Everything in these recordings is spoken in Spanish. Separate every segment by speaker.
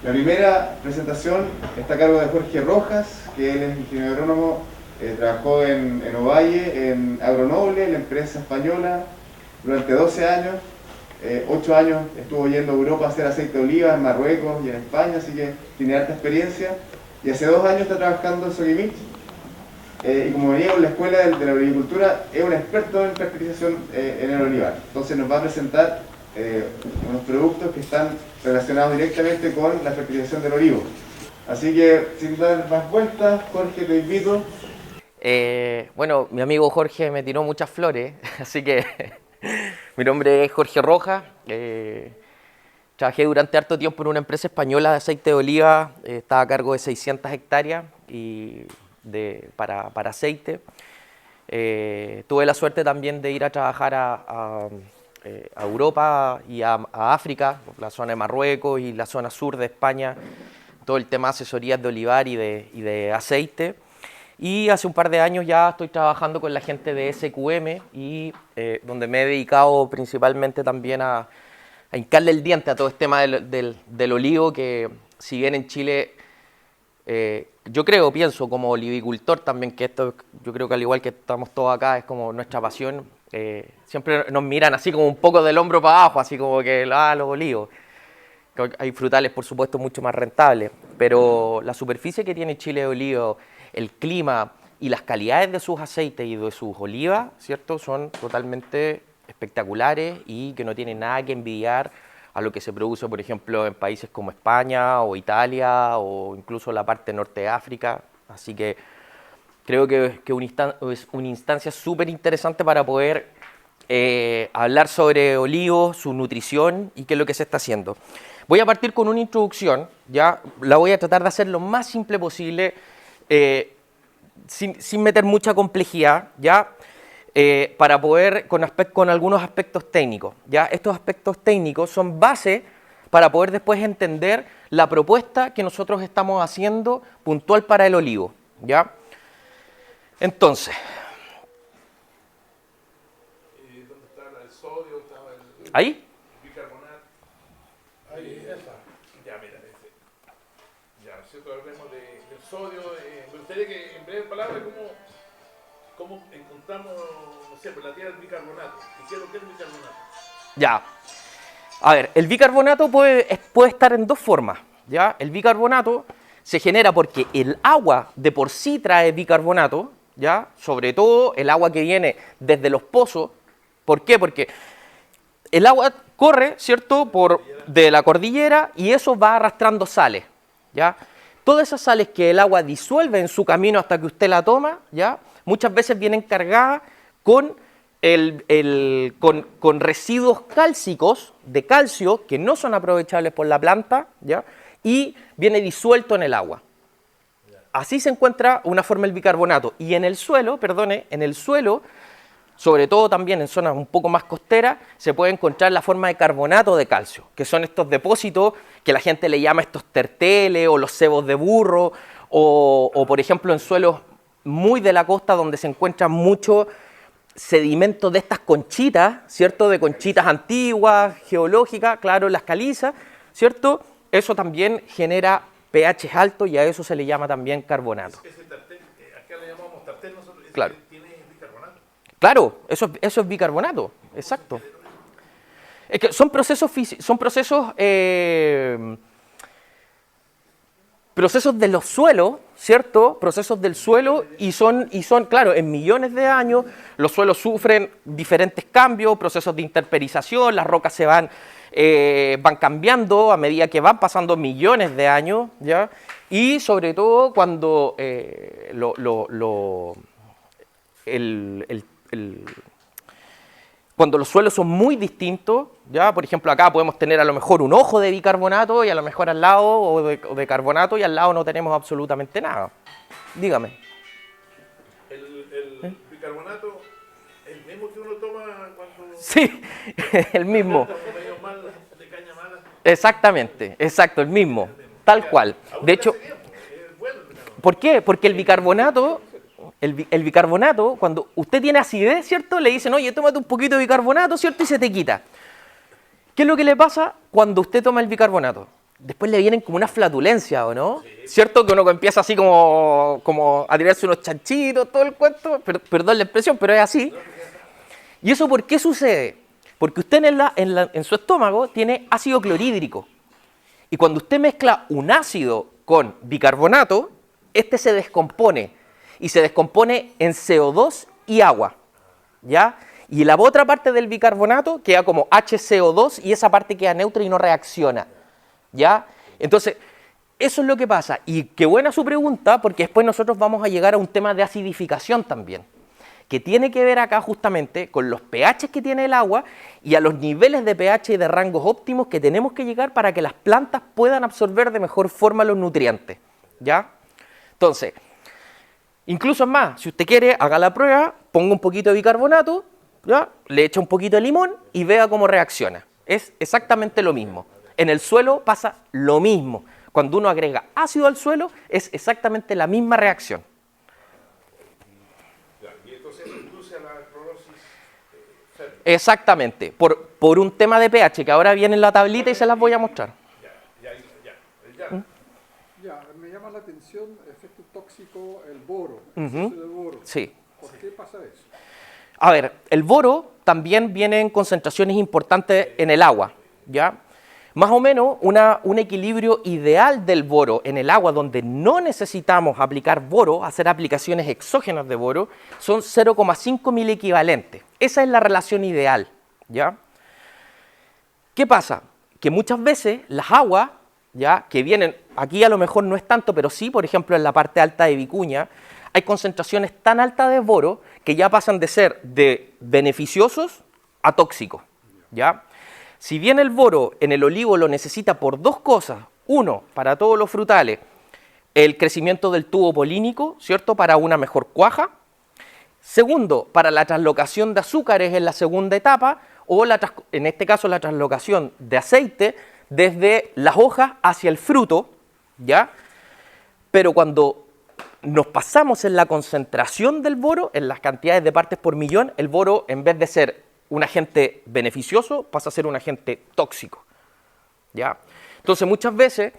Speaker 1: La primera presentación está a cargo de Jorge Rojas, que él es ingeniero agrónomo, trabajó en Ovalle, en Agronoble, la empresa española, durante 12 años. 8 años estuvo yendo a Europa a hacer aceite de oliva en Marruecos y en España, así que tiene harta experiencia. Y hace 2 años está trabajando en Soquimich. Y como venía con la escuela de la agricultura, es un experto en fertilización en el olivar. Entonces nos va a presentar unos productos que están relacionados directamente con la fertilización del olivo. Así que, sin dar más vueltas, Jorge, te invito.
Speaker 2: Bueno, mi amigo Jorge me tiró muchas flores, así que mi nombre es Jorge Rojas. Trabajé durante harto tiempo en una empresa española de aceite de oliva, estaba a cargo de 600 hectáreas para aceite. Tuve la suerte también de ir a trabajar a Europa y a África, la zona de Marruecos y la zona sur de España, todo el tema de asesorías de olivar y de aceite. Y hace un par de años ya estoy trabajando con la gente de SQM y donde me he dedicado principalmente también a hincarle el diente a todo este tema del olivo, que si bien en Chile, yo pienso como olivicultor también, que esto yo creo que al igual que estamos todos acá, es como nuestra pasión, siempre nos miran así como un poco del hombro para abajo, así como que los olivos. Hay frutales, por supuesto, mucho más rentables, pero la superficie que tiene Chile de olivo, el clima y las calidades de sus aceites y de sus olivas, ¿cierto?, son totalmente espectaculares y que no tienen nada que envidiar a lo que se produce, por ejemplo, en países como España o Italia o incluso la parte norte de África. Así que creo que es una instancia súper interesante para poder hablar sobre olivos, su nutrición y qué es lo que se está haciendo. Voy a partir con una introducción, ya la voy a tratar de hacer lo más simple posible, sin meter mucha complejidad, ya para poder con algunos aspectos técnicos. Ya estos aspectos técnicos son base para poder después entender la propuesta que nosotros estamos haciendo puntual para el olivo, ya. Entonces,
Speaker 3: ¿dónde estaba el sodio? Estaba el
Speaker 2: ¿ahí?
Speaker 3: bicarbonato. Ahí, esa. Ya, mira, ese. Ya, ¿cierto? Hablemos del sodio. Me gustaría que, en breves palabras, cómo encontramos, no sé, por la tierra del bicarbonato. ¿Y qué es lo que es el bicarbonato?
Speaker 2: Ya. A ver, el bicarbonato puede estar en dos formas, ¿ya? El bicarbonato se genera porque el agua de por sí trae bicarbonato, ¿ya? Sobre todo el agua que viene desde los pozos. ¿Por qué? Porque el agua corre, ¿cierto?, de la cordillera y eso va arrastrando sales, ¿ya? Todas esas sales que el agua disuelve en su camino hasta que usted la toma, ¿ya?, muchas veces vienen cargadas con con residuos cálcicos de calcio que no son aprovechables por la planta, ¿ya?, y viene disuelto en el agua. Así se encuentra una forma del bicarbonato. Y en el suelo, sobre todo también en zonas un poco más costeras, se puede encontrar la forma de carbonato de calcio, que son estos depósitos que la gente le llama estos terteles o los cebos de burro, o por ejemplo en suelos muy de la costa donde se encuentra mucho sedimento de estas conchitas, ¿cierto?, de conchitas antiguas, geológicas, claro, las calizas, ¿cierto? Eso también genera pH altos y a eso se le llama también carbonato.
Speaker 3: Ese tartén, acá le llamamos tartén nosotros, ese
Speaker 2: Claro.
Speaker 3: tiene bicarbonato.
Speaker 2: Claro, eso es bicarbonato, exacto. Es que son procesos procesos de los suelos, ¿cierto? Procesos del suelo y son, claro, en millones de años los suelos sufren diferentes cambios, procesos de interperización, las rocas se van cambiando a medida que van pasando millones de años, ¿ya? Y sobre todo cuando cuando los suelos son muy distintos, ¿ya? Por ejemplo, acá podemos tener a lo mejor un ojo de bicarbonato y a lo mejor al lado, o de carbonato, y al lado no tenemos absolutamente nada. Dígame.
Speaker 3: El bicarbonato, el mismo que uno toma cuando
Speaker 2: Sí, el mismo.
Speaker 3: está medio mal, de caña mala.
Speaker 2: Exactamente, exacto, el mismo. Tal cual. De hecho,
Speaker 3: Es bueno el bicarbonato.
Speaker 2: ¿por qué? Porque el bicarbonato, cuando usted tiene acidez, ¿cierto? Le dicen, oye, tómate un poquito de bicarbonato, ¿cierto? Y se te quita. ¿Qué es lo que le pasa cuando usted toma el bicarbonato? después le vienen como una flatulencia, ¿o no? ¿Cierto? Que uno empieza así como a tirarse unos chanchitos, todo el cuento, perdón la expresión, pero es así. ¿Y eso por qué sucede? Porque usted en su estómago tiene ácido clorhídrico. Y cuando usted mezcla un ácido con bicarbonato, este se descompone. Y se descompone en CO2 y agua. ¿Ya? Y la otra parte del bicarbonato queda como HCO2 y esa parte queda neutra y no reacciona. ¿Ya? Entonces, eso es lo que pasa. Y qué buena su pregunta, porque después nosotros vamos a llegar a un tema de acidificación también, que tiene que ver acá justamente con los pH que tiene el agua y a los niveles de pH y de rangos óptimos que tenemos que llegar para que las plantas puedan absorber de mejor forma los nutrientes. ¿Ya? Entonces, incluso es más, si usted quiere, haga la prueba, ponga un poquito de bicarbonato, ¿ya? Le echa un poquito de limón y vea cómo reacciona. Es exactamente lo mismo. En el suelo pasa lo mismo. Cuando uno agrega ácido al suelo, es exactamente la misma reacción.
Speaker 3: Y entonces induce a la clorosis fértil.
Speaker 2: Exactamente, por un tema de pH, que ahora viene en la tablita y se las voy a mostrar.
Speaker 4: Ya, me llama la atención el efecto tóxico, el boro, el
Speaker 2: Ujú.
Speaker 4: exceso de boro.
Speaker 2: Sí.
Speaker 4: ¿Por qué pasa eso?
Speaker 2: A ver, el boro también viene en concentraciones importantes en el agua, ¿ya? Más o menos un equilibrio ideal del boro en el agua, donde no necesitamos aplicar boro, hacer aplicaciones exógenas de boro, son 0,5 miliequivalentes. Esa es la relación ideal, ¿ya? ¿Qué pasa? Que muchas veces las aguas, ¿ya? Que vienen, aquí a lo mejor no es tanto, pero sí, por ejemplo, en la parte alta de Vicuña, hay concentraciones tan altas de boro que ya pasan de ser de beneficiosos a tóxicos, ¿ya? Si bien el boro en el olivo lo necesita por dos cosas, uno, para todos los frutales, el crecimiento del tubo polínico, ¿cierto? Para una mejor cuaja. Segundo, para la translocación de azúcares en la segunda etapa, o en este caso la translocación de aceite desde las hojas hacia el fruto, ¿ya? Pero cuando nos pasamos en la concentración del boro, en las cantidades de partes por millón, el boro, en vez de ser un agente beneficioso, pasa a ser un agente tóxico, ¿ya? Entonces, muchas veces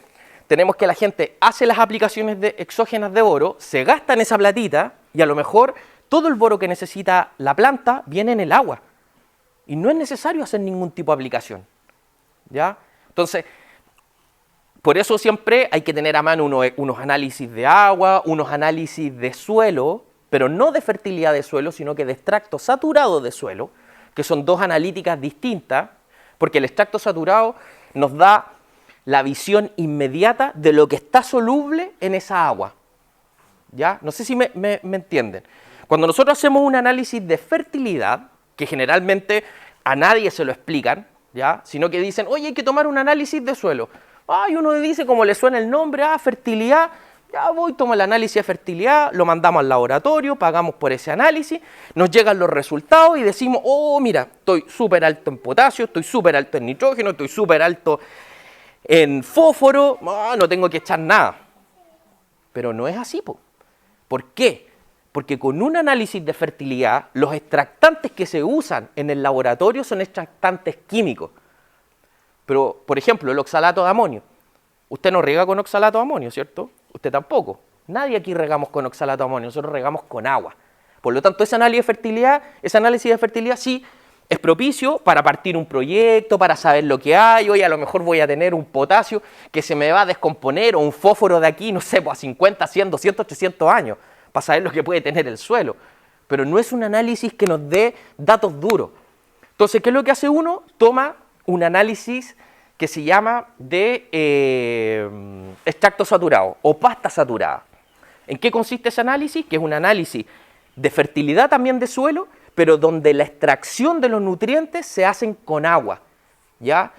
Speaker 2: tenemos que la gente hace las aplicaciones exógenas de boro, se gasta en esa platita y a lo mejor todo el boro que necesita la planta viene en el agua. Y no es necesario hacer ningún tipo de aplicación, ¿ya? Entonces, por eso siempre hay que tener a mano unos análisis de agua, unos análisis de suelo, pero no de fertilidad de suelo, sino que de extracto saturado de suelo, que son dos analíticas distintas, porque el extracto saturado nos da la visión inmediata de lo que está soluble en esa agua. ¿Ya? No sé si me entienden. Cuando nosotros hacemos un análisis de fertilidad, que generalmente a nadie se lo explican, ¿ya? Sino que dicen, oye, hay que tomar un análisis de suelo. Y uno dice, como le suena el nombre, fertilidad, ya voy, tomo el análisis de fertilidad, lo mandamos al laboratorio, pagamos por ese análisis, nos llegan los resultados y decimos, oh, mira, estoy súper alto en potasio, estoy súper alto en nitrógeno, estoy súper alto en fósforo, no tengo que echar nada. Pero no es así, po. ¿Por qué? Porque con un análisis de fertilidad, los extractantes que se usan en el laboratorio son extractantes químicos. Pero, por ejemplo, el oxalato de amonio. Usted no riega con oxalato de amonio, ¿cierto? Usted tampoco. Nadie aquí regamos con oxalato de amonio, nosotros regamos con agua. Por lo tanto, ese análisis de fertilidad sí es propicio para partir un proyecto, para saber lo que hay. Hoy a lo mejor voy a tener un potasio que se me va a descomponer o un fósforo de aquí, no sé, pues a 50, 100, 200, 300 años, para saber lo que puede tener el suelo. Pero no es un análisis que nos dé datos duros. Entonces, ¿qué es lo que hace uno? Toma un análisis que se llama de extracto saturado o pasta saturada. ¿En qué consiste ese análisis? Que es un análisis de fertilidad también de suelo, pero donde la extracción de los nutrientes se hacen con agua, ¿ya?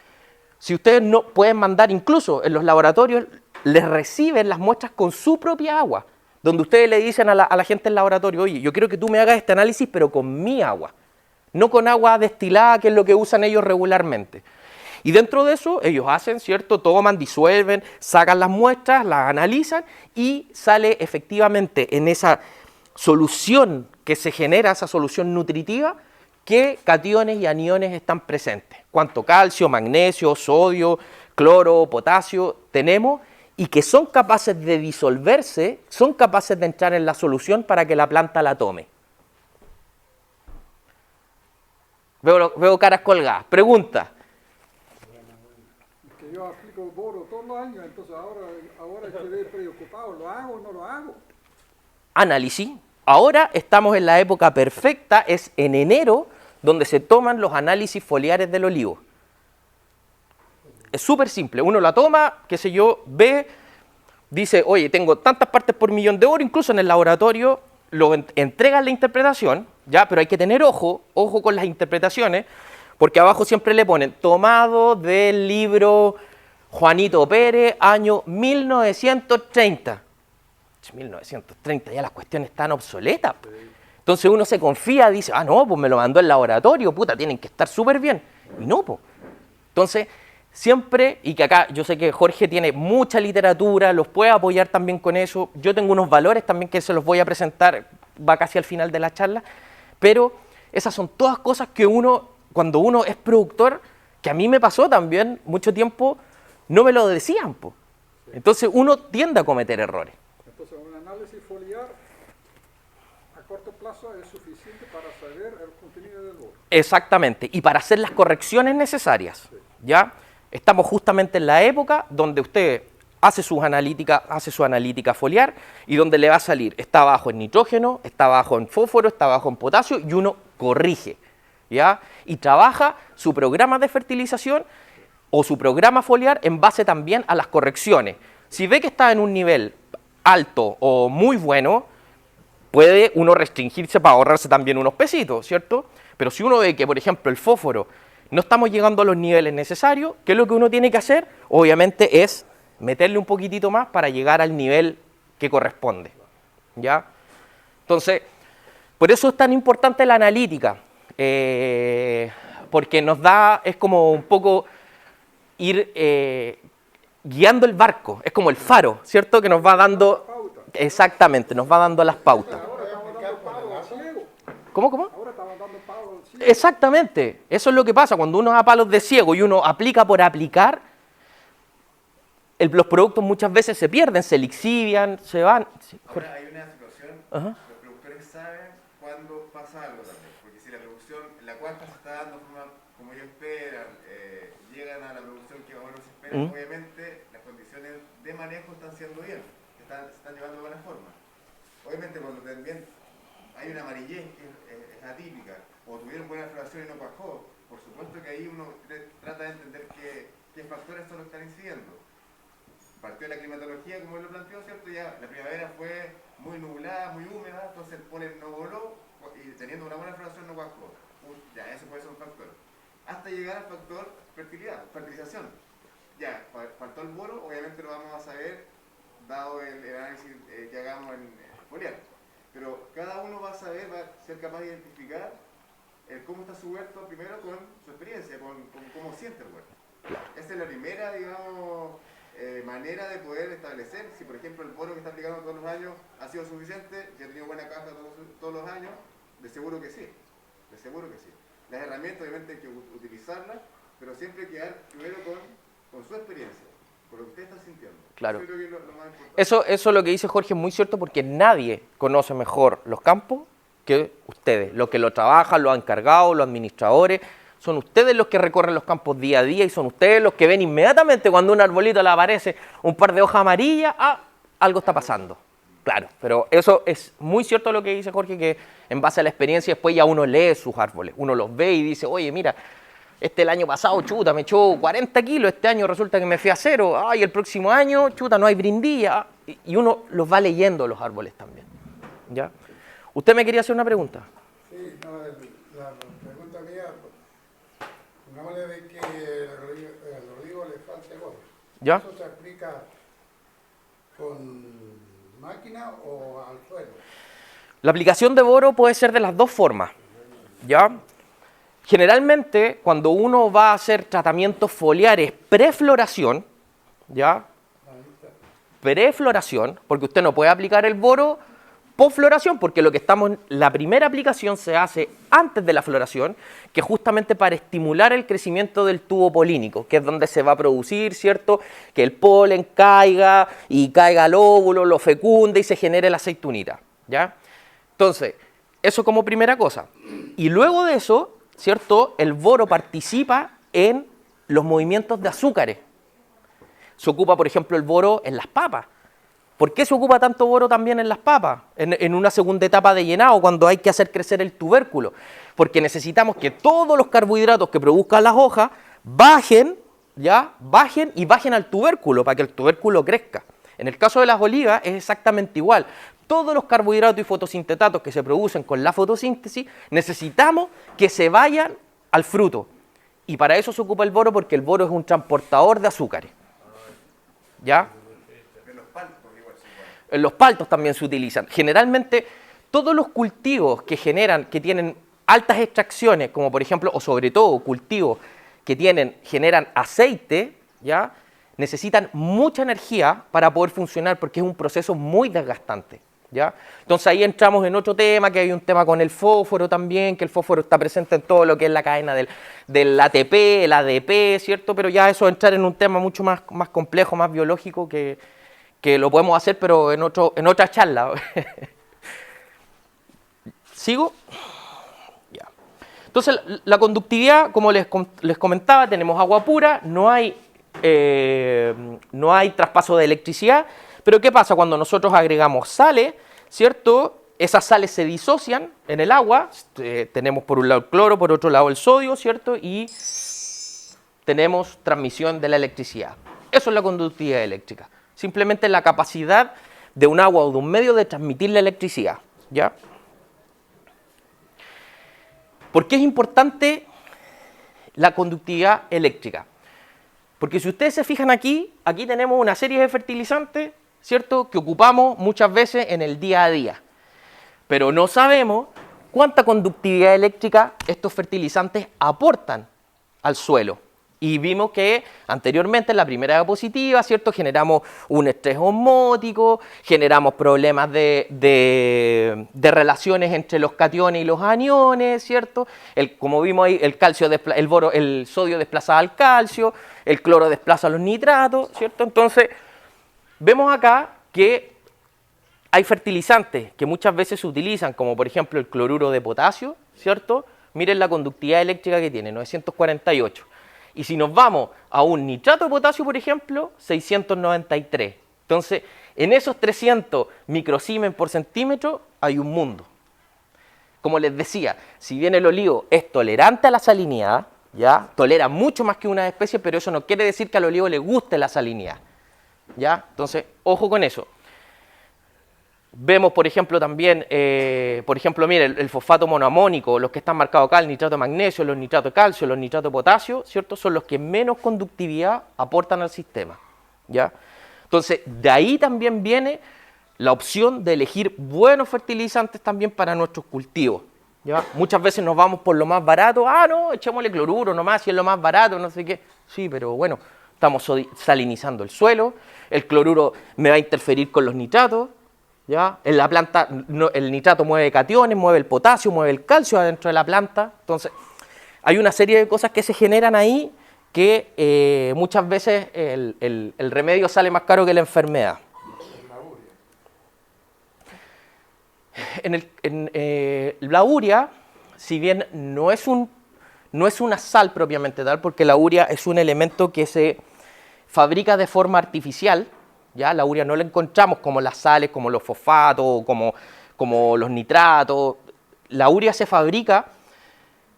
Speaker 2: Si ustedes no pueden mandar, incluso en los laboratorios, les reciben las muestras con su propia agua, donde ustedes le dicen a la gente del laboratorio, oye, yo quiero que tú me hagas este análisis, pero con mi agua, no con agua destilada, que es lo que usan ellos regularmente. Y dentro de eso, ellos hacen, ¿cierto? Toman, disuelven, sacan las muestras, las analizan y sale efectivamente en esa solución que se genera, esa solución nutritiva, qué cationes y aniones están presentes. Cuánto calcio, magnesio, sodio, cloro, potasio, tenemos, y que son capaces de disolverse, son capaces de entrar en la solución para que la planta la tome. Veo caras colgadas. Pregunta.
Speaker 4: Es que yo aplico boro todos los años, entonces ahora estoy preocupado, ¿lo hago o no lo hago?
Speaker 2: Análisis. Ahora estamos en la época perfecta, es en enero, donde se toman los análisis foliares del olivo. Es súper simple. Uno la toma, qué sé yo, ve, dice, oye, tengo tantas partes por millón de oro, incluso en el laboratorio, lo entregan la interpretación, ya, pero hay que tener ojo con las interpretaciones, porque abajo siempre le ponen, tomado del libro Juanito Pérez, año 1930. 1930, ya las cuestiones están obsoletas. Entonces uno se confía, dice, ah, no, pues me lo mandó el laboratorio, puta, tienen que estar súper bien. Y no, pues. Entonces, siempre, y que acá yo sé que Jorge tiene mucha literatura, los puede apoyar también con eso. Yo tengo unos valores también que se los voy a presentar, va casi al final de la charla, pero esas son todas cosas que uno, cuando uno es productor, que a mí me pasó también mucho tiempo, no me lo decían, pues. Entonces uno tiende a cometer errores.
Speaker 4: Entonces un análisis foliar a corto plazo es suficiente para saber el contenido del boro.
Speaker 2: Exactamente, y para hacer las correcciones necesarias, ¿ya? Estamos justamente en la época donde usted hace su analítica foliar y donde le va a salir, está bajo en nitrógeno, está bajo en fósforo, está bajo en potasio y uno corrige, ¿ya? Y trabaja su programa de fertilización o su programa foliar en base también a las correcciones. Si ve que está en un nivel alto o muy bueno, puede uno restringirse para ahorrarse también unos pesitos, ¿cierto? Pero si uno ve que, por ejemplo, el fósforo no estamos llegando a los niveles necesarios, ¿qué es lo que uno tiene que hacer? Obviamente es meterle un poquitito más para llegar al nivel que corresponde, ¿ya? Entonces, por eso es tan importante la analítica, porque nos da, es como un poco ir guiando el barco, es como el faro, ¿cierto? Que nos va dando, exactamente, nos va dando las pautas.
Speaker 4: Ahora estamos dando palo al ciego.
Speaker 2: ¿Cómo?
Speaker 4: Ahora estamos dando palo al ciego.
Speaker 2: Exactamente, eso es lo que pasa cuando uno da palos de ciego y uno aplica por aplicar, los productos muchas veces se pierden, se lixivian, se van. Sí,
Speaker 1: Ahora hay una situación,
Speaker 2: Ajá.
Speaker 1: los productores saben cuándo pasa algo también, porque si la producción, la cuanta se está dando de forma como ellos esperan, llegan a la producción que más o menos se espera, obviamente las condiciones de manejo están siendo bien, se están llevando de buena forma. Obviamente cuando también hay una amarillez que es atípica, o tuvieron buena floración y no cuajó, por supuesto que ahí uno trata de entender qué factores son los que están incidiendo. Partió de la climatología, como él lo planteó, ¿cierto? Ya la primavera fue muy nublada, muy húmeda, entonces el polen no voló y teniendo una buena floración no cuajó. Ya, eso puede ser un factor. Hasta llegar al factor fertilización. Ya, faltó el boro, obviamente lo vamos a saber, dado el análisis que hagamos en foliar. Pero cada uno va a saber, va a ser capaz de identificar cómo está su huerto, primero con su experiencia, con cómo siente el huerto. Esa es la primera, digamos, manera de poder establecer si, por ejemplo, el boro que está aplicando todos los años ha sido suficiente, si ha tenido buena caja todos los años, de seguro que sí, de seguro que sí. Las herramientas obviamente hay que utilizarlas, pero siempre quedar primero con su experiencia, con lo que usted está sintiendo.
Speaker 2: Claro.
Speaker 1: Eso creo que es lo más importante.
Speaker 2: Eso lo que dice Jorge es muy cierto porque nadie conoce mejor los campos que ustedes, los que lo trabajan, los encargados, los administradores. Son ustedes los que recorren los campos día a día y son ustedes los que ven inmediatamente cuando un arbolito le aparece un par de hojas amarillas, algo está pasando. Claro, pero eso es muy cierto lo que dice Jorge, que en base a la experiencia después ya uno lee sus árboles, uno los ve y dice, oye, mira, el año pasado, chuta, me echó 40 kilos, este año resulta que me fui a 0, ay, el próximo año, chuta, no hay brindilla, y uno los va leyendo los árboles también, ¿ya? ¿Usted me quería hacer una pregunta?
Speaker 5: Sí, no, la pregunta mía, pongámosle de que el olivo le falte boro.
Speaker 2: ¿Ya?
Speaker 5: ¿Eso se aplica con máquina o al suelo?
Speaker 2: La aplicación de boro puede ser de las dos formas, ¿ya? Generalmente, cuando uno va a hacer tratamientos foliares prefloración, ¿ya? Prefloración, porque usted no puede aplicar el boro post-floración, porque la primera aplicación se hace antes de la floración, que justamente para estimular el crecimiento del tubo polínico, que es donde se va a producir, ¿cierto? Que el polen caiga y caiga al óvulo, lo fecunde y se genere la aceitunita, ¿ya? Entonces, eso como primera cosa. Y luego de eso, ¿cierto? El boro participa en los movimientos de azúcares. Se ocupa, por ejemplo, el boro en las papas. ¿Por qué se ocupa tanto boro también en las papas? En una segunda etapa de llenado, cuando hay que hacer crecer el tubérculo. Porque necesitamos que todos los carbohidratos que produzcan las hojas bajen al tubérculo, para que el tubérculo crezca. En el caso de las olivas es exactamente igual. Todos los carbohidratos y fotosintetatos que se producen con la fotosíntesis necesitamos que se vayan al fruto. Y para eso se ocupa el boro, porque el boro es un transportador de azúcares. ¿Ya? En los paltos también se utilizan. Generalmente, todos los cultivos que tienen altas extracciones, como por ejemplo, o sobre todo cultivos que generan aceite, ¿ya? Necesitan mucha energía para poder funcionar, porque es un proceso muy desgastante, ¿ya? Entonces ahí entramos en otro tema, que hay un tema con el fósforo también, que el fósforo está presente en todo lo que es la cadena del ATP, el ADP, ¿cierto? Pero ya eso entrar en un tema mucho más complejo, más biológico, que lo podemos hacer, pero en otra charla. ¿Sigo? Ya. Entonces, la conductividad, como les comentaba, tenemos agua pura, no hay traspaso de electricidad, pero ¿qué pasa cuando nosotros agregamos sales, ¿cierto? Esas sales se disocian en el agua, tenemos por un lado el cloro, por otro lado el sodio, ¿cierto? Y tenemos transmisión de la electricidad. Eso es la conductividad eléctrica. Simplemente la capacidad de un agua o de un medio de transmitir la electricidad, ¿ya? ¿Por qué es importante la conductividad eléctrica? Porque si ustedes se fijan aquí tenemos una serie de fertilizantes, ¿cierto?, que ocupamos muchas veces en el día a día. Pero no sabemos cuánta conductividad eléctrica estos fertilizantes aportan al suelo. Y vimos que anteriormente en la primera diapositiva, ¿cierto?, generamos un estrés osmótico, generamos problemas de relaciones entre los cationes y los aniones, ¿cierto? Como vimos ahí, el sodio desplaza al calcio, el cloro desplaza a los nitratos, ¿cierto? Entonces, vemos acá que hay fertilizantes que muchas veces se utilizan, como por ejemplo el cloruro de potasio, ¿cierto? Miren la conductividad eléctrica que tiene, 948. Y si nos vamos a un nitrato de potasio, por ejemplo, 693. Entonces, en esos 300 microsiemens por centímetro hay un mundo. Como les decía, si bien el olivo es tolerante a la salinidad, ¿ya? Tolera mucho más que una especie, pero eso no quiere decir que al olivo le guste la salinidad, ¿ya? Entonces, ojo con eso. Vemos, por ejemplo, también, miren, el fosfato monoamónico, los que están marcados acá, el nitrato de magnesio, los nitratos de calcio, los nitratos de potasio, ¿cierto? Son los que menos conductividad aportan al sistema, ¿ya? Entonces, de ahí también viene la opción de elegir buenos fertilizantes también para nuestros cultivos, ¿ya? Muchas veces nos vamos por lo más barato, no, echémosle cloruro nomás, si es lo más barato, no sé qué. Sí, pero bueno, estamos salinizando el suelo, el cloruro me va a interferir con los nitratos, ¿ya? En la planta el nitrato mueve cationes, mueve el potasio, mueve el calcio adentro de la planta. Entonces, hay una serie de cosas que se generan ahí que muchas veces el remedio sale más caro que la enfermedad. La urea, si bien no es una sal propiamente tal, porque la urea es un elemento que se fabrica de forma artificial, ¿ya? La urea no la encontramos como las sales, como los fosfatos, como los nitratos. La urea se fabrica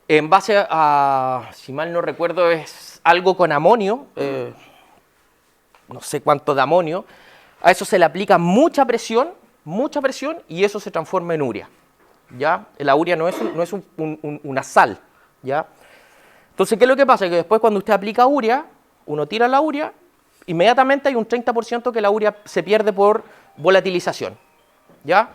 Speaker 2: en base a, si mal no recuerdo, es algo con amonio, no sé cuánto de amonio. A eso se le aplica mucha presión y eso se transforma en urea, ¿ya? La urea no es una sal, ¿ya? Entonces, ¿qué es lo que pasa? Que después cuando usted aplica urea, uno tira la urea, inmediatamente hay un 30% que la urea se pierde por volatilización, ¿ya?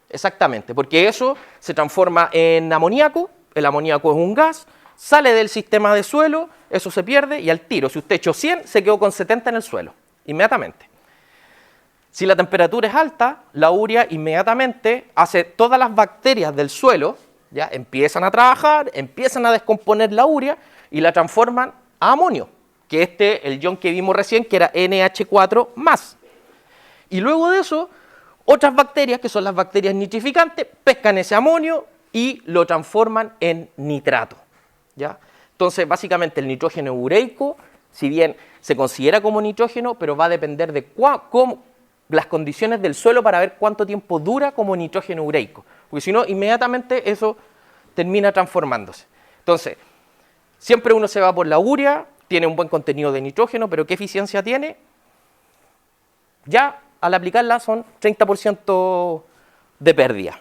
Speaker 2: Exactamente, porque eso se transforma en amoníaco, el amoníaco es un gas, sale del sistema de suelo, eso se pierde y al tiro, si usted echó 100, se quedó con 70 en el suelo, inmediatamente. Si la temperatura es alta, la urea inmediatamente hace todas las bacterias del suelo, ya empiezan a trabajar, empiezan a descomponer la urea y la transforman a amonio, que el ion que vimos recién, que era NH4+. Y luego de eso, otras bacterias, que son las bacterias nitrificantes, pescan ese amonio y lo transforman en nitrato, ¿ya? Entonces, básicamente el nitrógeno ureico, si bien se considera como nitrógeno, pero va a depender de las condiciones del suelo para ver cuánto tiempo dura como nitrógeno ureico, porque si no, inmediatamente eso termina transformándose. Entonces, siempre uno se va por la urea, tiene un buen contenido de nitrógeno, pero ¿qué eficiencia tiene? Ya al aplicarla son 30% de pérdida.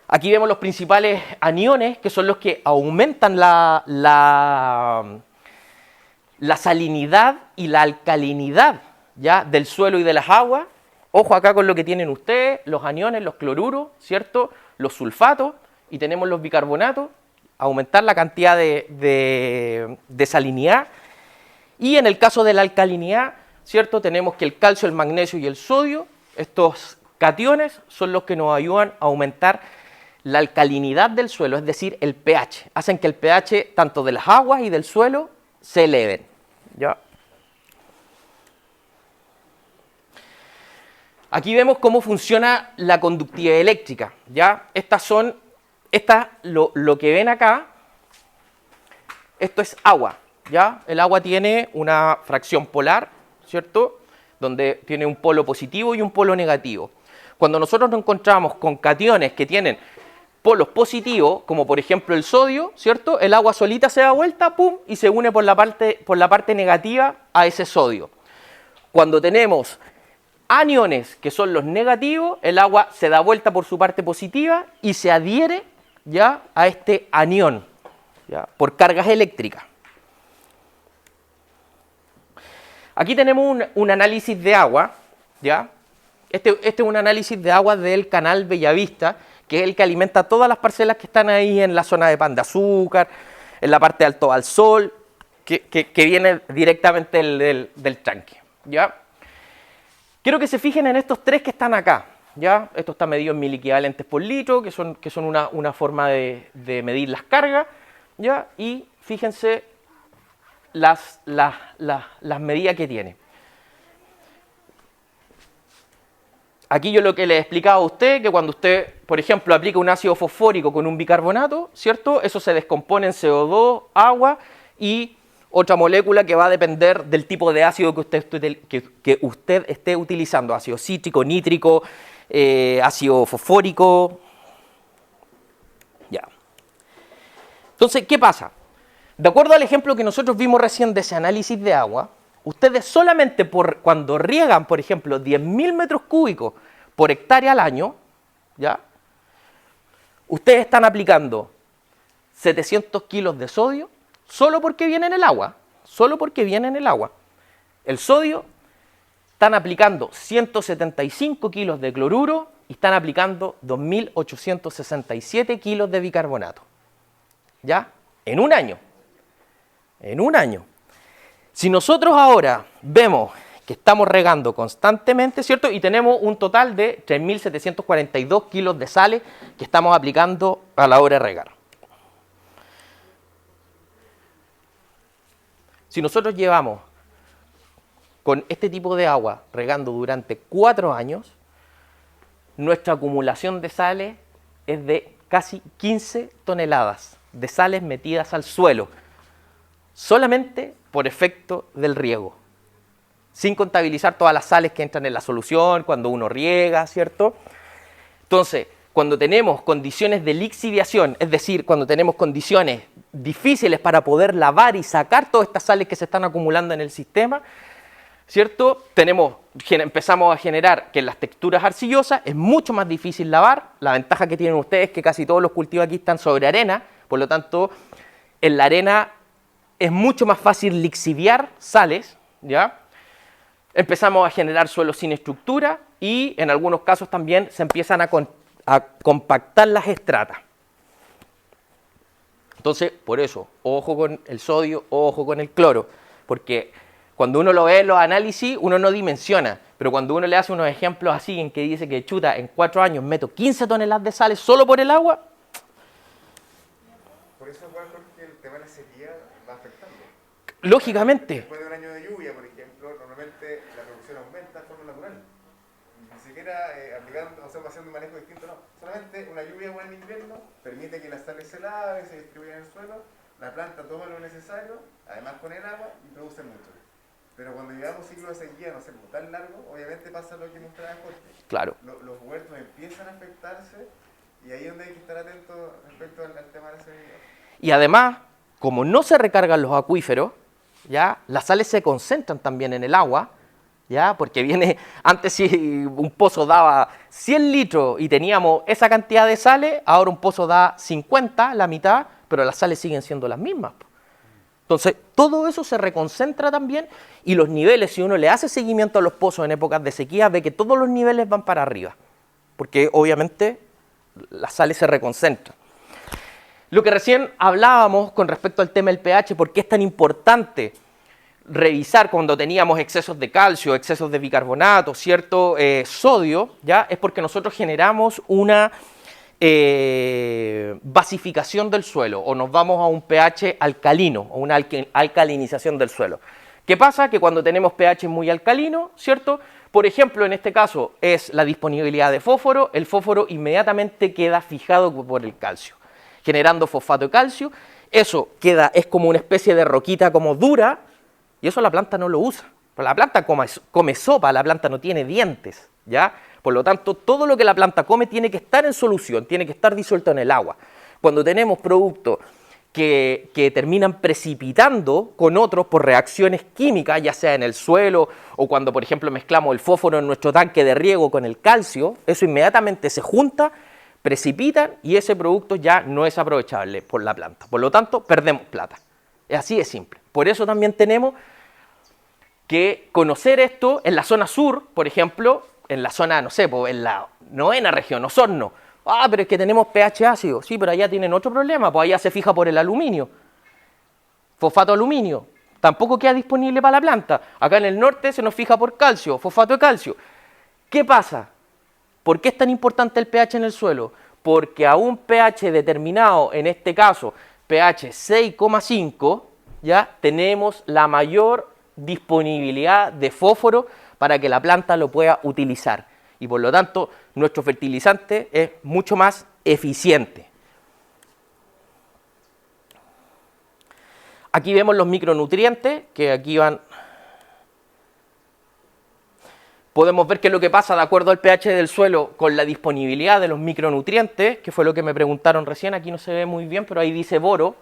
Speaker 2: Aquí vemos los principales aniones, que son los que aumentan la salinidad y la alcalinidad, ¿ya?, del suelo y de las aguas. Ojo acá con lo que tienen ustedes, los aniones, los cloruros, ¿cierto?, los sulfatos, y tenemos los bicarbonatos, aumentar la cantidad de salinidad. Y en el caso de la alcalinidad, ¿cierto?, tenemos que el calcio, el magnesio y el sodio, estos cationes, son los que nos ayudan a aumentar la alcalinidad del suelo, es decir, el pH. Hacen que el pH tanto de las aguas y del suelo se eleven, ¿ya? Aquí vemos cómo funciona la conductividad eléctrica, ¿ya? Lo que ven acá, esto es agua, ¿ya? El agua tiene una fracción polar, ¿cierto?, donde tiene un polo positivo y un polo negativo. Cuando nosotros nos encontramos con cationes que tienen polos positivos, como por ejemplo el sodio, ¿cierto?, el agua solita se da vuelta, ¡pum!, y se une por la parte negativa a ese sodio. Cuando tenemos aniones, que son los negativos, el agua se da vuelta por su parte positiva y se adhiere, ¿ya?, a este anión, ¿ya?, por cargas eléctricas. Aquí tenemos un análisis de agua, ¿ya? Este es un análisis de agua del canal Bellavista, que es el que alimenta todas las parcelas que están ahí en la zona de Pan de Azúcar, en la parte de Alto Balsol, que viene directamente del tanque, ¿ya? Quiero que se fijen en estos tres que están acá, ¿ya? Esto está medido en miliequivalentes por litro, que son una forma de medir las cargas, ¿ya? Y fíjense las medidas que tiene. Aquí yo lo que les he explicado a usted, que cuando usted, por ejemplo, aplica un ácido fosfórico con un bicarbonato, ¿cierto?, eso se descompone en CO2, agua y otra molécula que va a depender del tipo de ácido que usted esté utilizando, ácido cítrico, nítrico, ácido fosfórico. Ya. Entonces, ¿qué pasa? De acuerdo al ejemplo que nosotros vimos recién de ese análisis de agua, ustedes solamente cuando riegan, por ejemplo, 10.000 metros cúbicos por hectárea al año, ¿ya?, ustedes están aplicando 700 kilos de sodio solo porque viene en el agua, solo porque viene en el agua. El sodio, están aplicando 175 kilos de cloruro y están aplicando 2.867 kilos de bicarbonato, ¿ya?, en un año. En un año. Si nosotros ahora vemos que estamos regando constantemente, ¿cierto?, y tenemos un total de 3.742 kilos de sales que estamos aplicando a la hora de regar. Si nosotros llevamos con este tipo de agua regando durante 4 años, nuestra acumulación de sales es de casi 15 toneladas de sales metidas al suelo, solamente por efecto del riego, sin contabilizar todas las sales que entran en la solución cuando uno riega, ¿cierto? Entonces, cuando tenemos condiciones de lixiviación, es decir, cuando tenemos condiciones difíciles para poder lavar y sacar todas estas sales que se están acumulando en el sistema, ¿cierto?, empezamos a generar que en las texturas arcillosas es mucho más difícil lavar. La ventaja que tienen ustedes es que casi todos los cultivos aquí están sobre arena, por lo tanto, en la arena es mucho más fácil lixiviar sales, ¿ya? Empezamos a generar suelos sin estructura y en algunos casos también se empiezan a compactar las estratas. Entonces, por eso, ojo con el sodio, ojo con el cloro, porque Cuando uno lo ve en los análisis, uno no dimensiona, pero cuando uno le hace unos ejemplos así en que dice que chuta, en 4 años meto 15 toneladas de sales solo por el agua.
Speaker 1: Por eso igual porque el tema de la sequía va afectando.
Speaker 2: Lógicamente.
Speaker 1: Después de un año de lluvia, por ejemplo, normalmente la producción aumenta de forma natural. Ni siquiera aplicando, o sea, haciendo un manejo distinto, no. Solamente una lluvia buena en invierno permite que las sales se laven, se distribuyan en el suelo, la planta toma lo necesario, además con el agua, y produce mucho. Pero cuando llevamos ciclos de sequía, no sé, tan largo, obviamente pasa lo que mostraba Jorge.
Speaker 2: Claro.
Speaker 1: Los huertos empiezan a afectarse y ahí es donde hay que estar atentos respecto al tema de la sequía.
Speaker 2: Y además, como no se recargan los acuíferos, ¿ya? Las sales se concentran también en el agua, ¿ya? Porque viene, antes si un pozo daba 100 litros y teníamos esa cantidad de sales, ahora un pozo da 50, la mitad, pero las sales siguen siendo las mismas. Entonces, todo eso se reconcentra también y los niveles, si uno le hace seguimiento a los pozos en épocas de sequía, ve que todos los niveles van para arriba, porque obviamente las sales se reconcentran. Lo que recién hablábamos con respecto al tema del pH, ¿por qué es tan importante revisar cuando teníamos excesos de calcio, excesos de bicarbonato, cierto sodio? ¿Ya? Es porque nosotros generamos una basificación del suelo o nos vamos a un pH alcalino o una alcalinización del suelo. ¿Qué pasa? Que cuando tenemos pH muy alcalino, ¿cierto? Por ejemplo, en este caso es la disponibilidad de fósforo, el fósforo inmediatamente queda fijado por el calcio, generando fosfato de calcio, eso es como una especie de roquita como dura, y eso la planta no lo usa. La planta come sopa, la planta no tiene dientes, ¿ya? Por lo tanto, todo lo que la planta come tiene que estar en solución, tiene que estar disuelto en el agua. Cuando tenemos productos que terminan precipitando con otros por reacciones químicas, ya sea en el suelo o cuando, por ejemplo, mezclamos el fósforo en nuestro tanque de riego con el calcio, eso inmediatamente se junta, precipitan y ese producto ya no es aprovechable por la planta. Por lo tanto, perdemos plata. Es así de simple. Por eso también tenemos que conocer esto en la zona sur, por ejemplo, en la zona, no sé, en la 9ª región, Osorno. Ah, pero es que tenemos pH ácido. Sí, pero allá tienen otro problema, pues allá se fija por el aluminio. Fosfato de aluminio. Tampoco queda disponible para la planta. Acá en el norte se nos fija por calcio, fosfato de calcio. ¿Qué pasa? ¿Por qué es tan importante el pH en el suelo? Porque a un pH determinado, en este caso pH 6,5, ya tenemos la mayor disponibilidad de fósforo para que la planta lo pueda utilizar. Y por lo tanto, nuestro fertilizante es mucho más eficiente. Aquí vemos los micronutrientes, que aquí van. Podemos ver qué es lo que pasa de acuerdo al pH del suelo con la disponibilidad de los micronutrientes, que fue lo que me preguntaron recién. Aquí no se ve muy bien, pero ahí dice boro.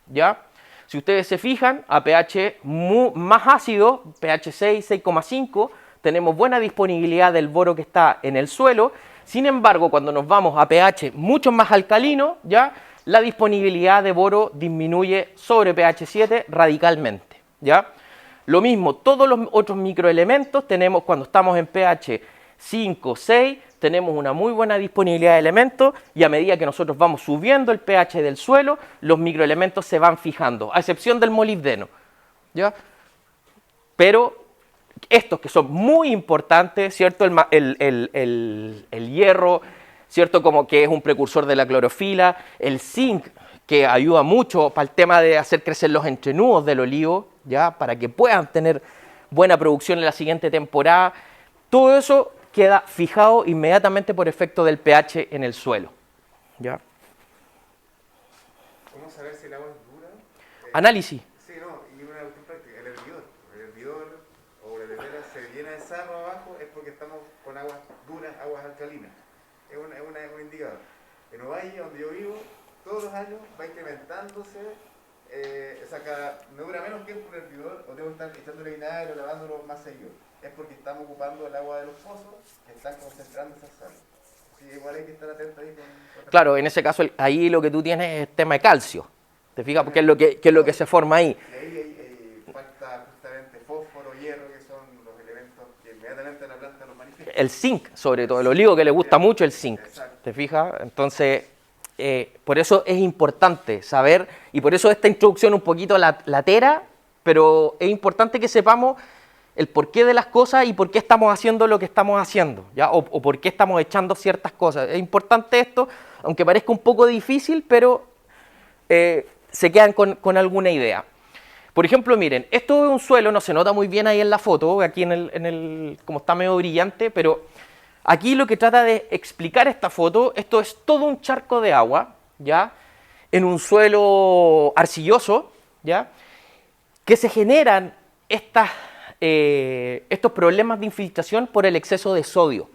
Speaker 2: ¿Ya? Si ustedes se fijan, a pH más ácido, pH 6, 6,5, tenemos buena disponibilidad del boro que está en el suelo. Sin embargo, cuando nos vamos a pH mucho más alcalino, ¿ya? La disponibilidad de boro disminuye sobre pH 7 radicalmente, ¿ya? Lo mismo, todos los otros microelementos tenemos cuando estamos en pH 5, 6, tenemos una muy buena disponibilidad de elementos y a medida que nosotros vamos subiendo el pH del suelo, los microelementos se van fijando, a excepción del molibdeno, ¿ya? Pero estos que son muy importantes, ¿cierto? El hierro, ¿cierto? Como que es un precursor de la clorofila, el zinc, que ayuda mucho para el tema de hacer crecer los entrenudos del olivo, ¿ya? Para que puedan tener buena producción en la siguiente temporada. Todo eso queda fijado inmediatamente por efecto del pH en el suelo, ¿ya?
Speaker 1: ¿Cómo saber si el agua es dura?
Speaker 2: Análisis.
Speaker 1: Sí, no, y una cuestión práctica, el hervidor. El hervidor o la tetera se llena de sarro abajo es porque estamos con aguas duras, aguas alcalinas. Es un indicador. En Ovalle, donde yo vivo, todos los años va incrementándose, o sea, no dura menos tiempo un hervidor, o tengo que estar echándole vinagre o lavándolo más seguido. Es porque estamos ocupando el agua de los pozos que están concentrando esas sales. Así que igual hay que estar atento ahí con
Speaker 2: Claro, en ese caso, ahí lo que tú tienes es el tema de calcio. ¿Te fijas? Porque es lo que se forma ahí.
Speaker 1: Y ahí falta justamente fósforo, hierro, que son los elementos que inmediatamente la planta los manifiesta.
Speaker 2: El zinc, sobre todo, el olivo que le gusta mucho el zinc.
Speaker 1: Exacto.
Speaker 2: ¿Te fijas? Entonces, por eso es importante saber, y por eso esta introducción un poquito latera, pero es importante que sepamos el porqué de las cosas y por qué estamos haciendo lo que estamos haciendo, ¿ya? O por qué estamos echando ciertas cosas. Es importante esto, aunque parezca un poco difícil, pero se quedan con alguna idea. Por ejemplo, miren, esto es un suelo, no se nota muy bien ahí en la foto, aquí como está medio brillante, pero aquí lo que trata de explicar esta foto, esto es todo un charco de agua, ¿ya? En un suelo arcilloso, ¿ya? Que se generan estos problemas de infiltración por el exceso de sodio.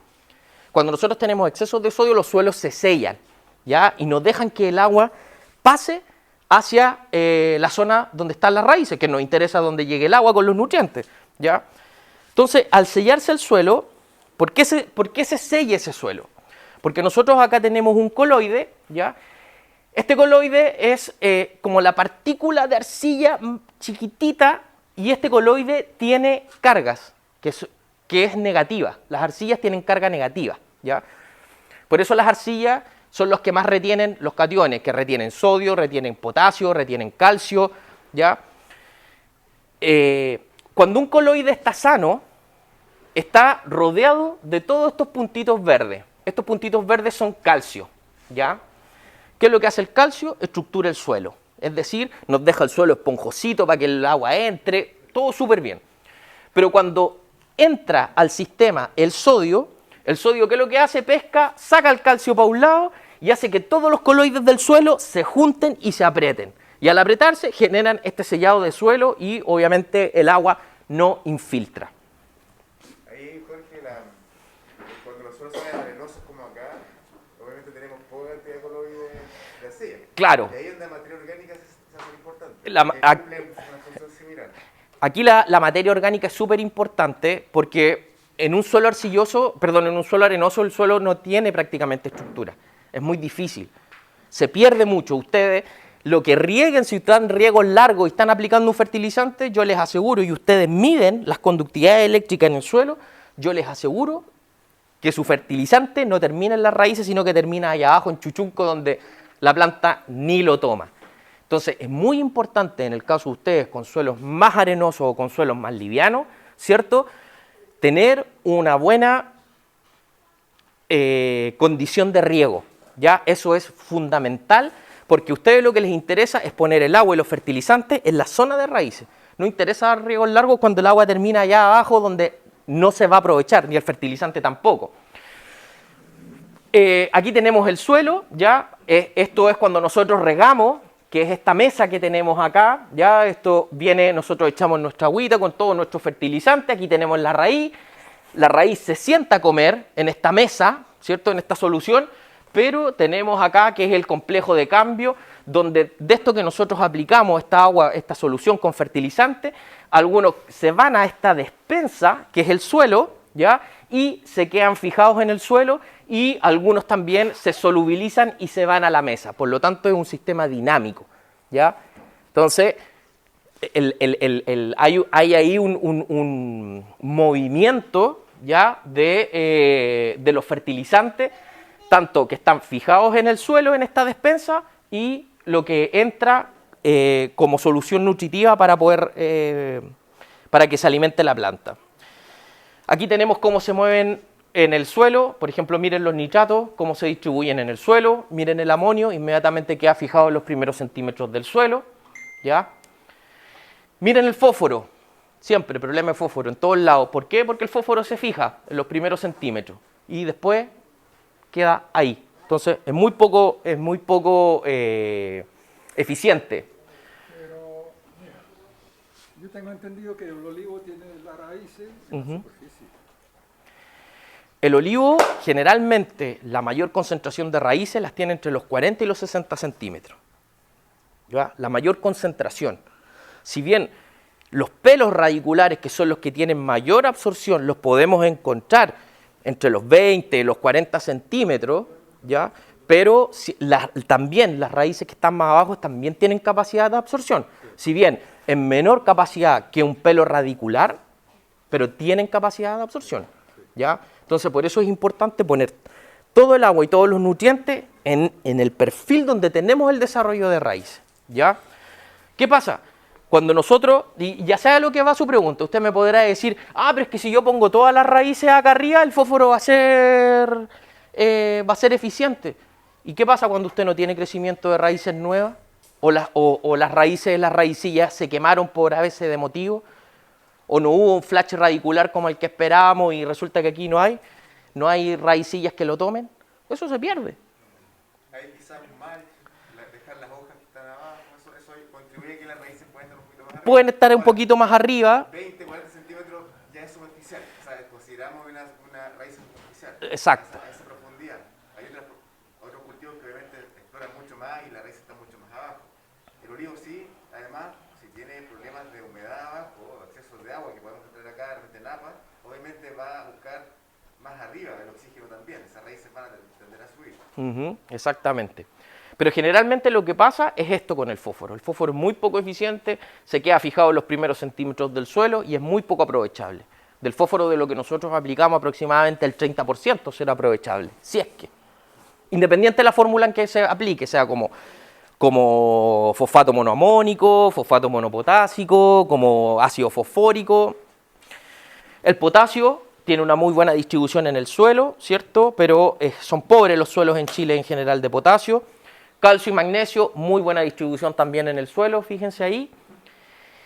Speaker 2: Cuando nosotros tenemos exceso de sodio, los suelos se sellan, ¿ya? Y no dejan que el agua pase hacia la zona donde están las raíces, que nos interesa donde llegue el agua con los nutrientes, ¿ya? Entonces, al sellarse el suelo, ¿por qué se sella ese suelo? Porque nosotros acá tenemos un coloide, ¿ya? Este coloide es como la partícula de arcilla chiquitita, y este coloide tiene cargas, que es negativa. Las arcillas tienen carga negativa, ¿ya? Por eso las arcillas son los que más retienen los cationes, que retienen sodio, retienen potasio, retienen calcio, ¿ya? Cuando un coloide está sano, está rodeado de todos estos puntitos verdes. Estos puntitos verdes son calcio, ¿ya? ¿Qué es lo que hace el calcio? Estructura el suelo. Es decir, nos deja el suelo esponjosito para que el agua entre, todo súper bien. Pero cuando entra al sistema el sodio, ¿qué es lo que hace? Pesca, saca el calcio para un lado y hace que todos los coloides del suelo se junten y se aprieten. Y al apretarse generan este sellado de suelo y obviamente el agua no infiltra.
Speaker 1: Ahí, Jorge, cuando los suelos son arenosos como acá, obviamente tenemos poca cantidad de coloides de arcilla.
Speaker 2: Claro.
Speaker 1: Y ahí es donde la materia orgánica se hace importante. Cumple una función similar.
Speaker 2: Aquí la materia orgánica es súper importante porque en un suelo arenoso el suelo no tiene prácticamente estructura. Es muy difícil. Se pierde mucho. Ustedes, lo que rieguen, si están riegos largos y están aplicando un fertilizante, yo les aseguro, y ustedes miden las conductividades eléctricas en el suelo, yo les aseguro que su fertilizante no termina en las raíces, sino que termina allá abajo en chuchunco, donde la planta ni lo toma. Entonces, es muy importante en el caso de ustedes con suelos más arenosos o con suelos más livianos, ¿cierto?, tener una buena condición de riego, ¿ya? Eso es fundamental, porque a ustedes lo que les interesa es poner el agua y los fertilizantes en la zona de raíces. No interesa dar riegos largos cuando el agua termina allá abajo, donde no se va a aprovechar, ni el fertilizante tampoco. Aquí tenemos el suelo, ¿ya? Esto es cuando nosotros regamos, que es esta mesa que tenemos acá, ya esto viene, nosotros echamos nuestra agüita con todo nuestro fertilizante, aquí tenemos la raíz se sienta a comer en esta mesa, ¿cierto?, en esta solución, pero tenemos acá que es el complejo de cambio, donde de esto que nosotros aplicamos, esta agua, esta solución con fertilizante, algunos se van a esta despensa, que es el suelo, ¿ya?, y se quedan fijados en el suelo, y algunos también se solubilizan y se van a la mesa. Por lo tanto, es un sistema dinámico, ¿ya? Entonces, hay ahí un movimiento, ¿ya?, de los fertilizantes, tanto que están fijados en el suelo, en esta despensa, y lo que entra como solución nutritiva para que se alimente la planta. Aquí tenemos cómo se mueven en el suelo, por ejemplo, miren los nitratos, cómo se distribuyen en el suelo, miren el amonio, inmediatamente queda fijado en los primeros centímetros del suelo, ¿ya? Miren el fósforo, siempre problema de fósforo en todos lados. ¿Por qué? Porque el fósforo se fija en los primeros centímetros y después queda ahí. Entonces es muy poco eficiente.
Speaker 4: Pero, mira, yo tengo entendido que el olivo tiene las raíces en la superficie.
Speaker 2: El olivo, generalmente, la mayor concentración de raíces las tiene entre los 40 y los 60 centímetros. ¿Ya? La mayor concentración. Si bien los pelos radiculares, que son los que tienen mayor absorción, los podemos encontrar entre los 20 y los 40 centímetros, ¿ya? Pero también las raíces que están más abajo también tienen capacidad de absorción. Si bien en menor capacidad que un pelo radicular, pero tienen capacidad de absorción, ¿ya? Entonces, por eso es importante poner todo el agua y todos los nutrientes en el perfil donde tenemos el desarrollo de raíces, ¿ya? ¿Qué pasa? Cuando nosotros, y ya sea lo que va su pregunta, usted me podrá decir, ah, pero es que si yo pongo todas las raíces acá arriba, el fósforo va a ser eficiente. ¿Y qué pasa cuando usted no tiene crecimiento de raíces nuevas? O las raíces de las raicillas se quemaron por a veces de motivo, o no hubo un flash radicular como el que esperábamos y resulta que aquí no hay raicillas que lo tomen. Eso se pierde.
Speaker 1: Ahí quizás mal dejar las hojas que están abajo, eso contribuye a que las raíces puedan estar un poquito más arriba.
Speaker 2: Pueden estar un poquito más arriba.
Speaker 1: 20, 40 centímetros ya es superficial, o sea, consideramos una raíz superficial.
Speaker 2: Exacto.
Speaker 1: A esa profundidad. Hay otros cultivos que obviamente exploran mucho más y la raíz está mucho más abajo. El olivo sí, además, si tiene problemas de humedad abajo o exceso de agua que podemos encontrar acá de napa, obviamente va a buscar más arriba el oxígeno también, esas raíces van a tender a subir.
Speaker 2: Exactamente. Pero generalmente lo que pasa es esto con el fósforo. El fósforo es muy poco eficiente, se queda fijado en los primeros centímetros del suelo y es muy poco aprovechable. Del fósforo de lo que nosotros aplicamos aproximadamente el 30% será aprovechable, si es que. Independiente de la fórmula en que se aplique, sea como fosfato monoamónico, fosfato monopotásico, como ácido fosfórico. El potasio tiene una muy buena distribución en el suelo, ¿cierto? Pero son pobres los suelos en Chile en general de potasio. Calcio y magnesio, muy buena distribución también en el suelo, fíjense ahí.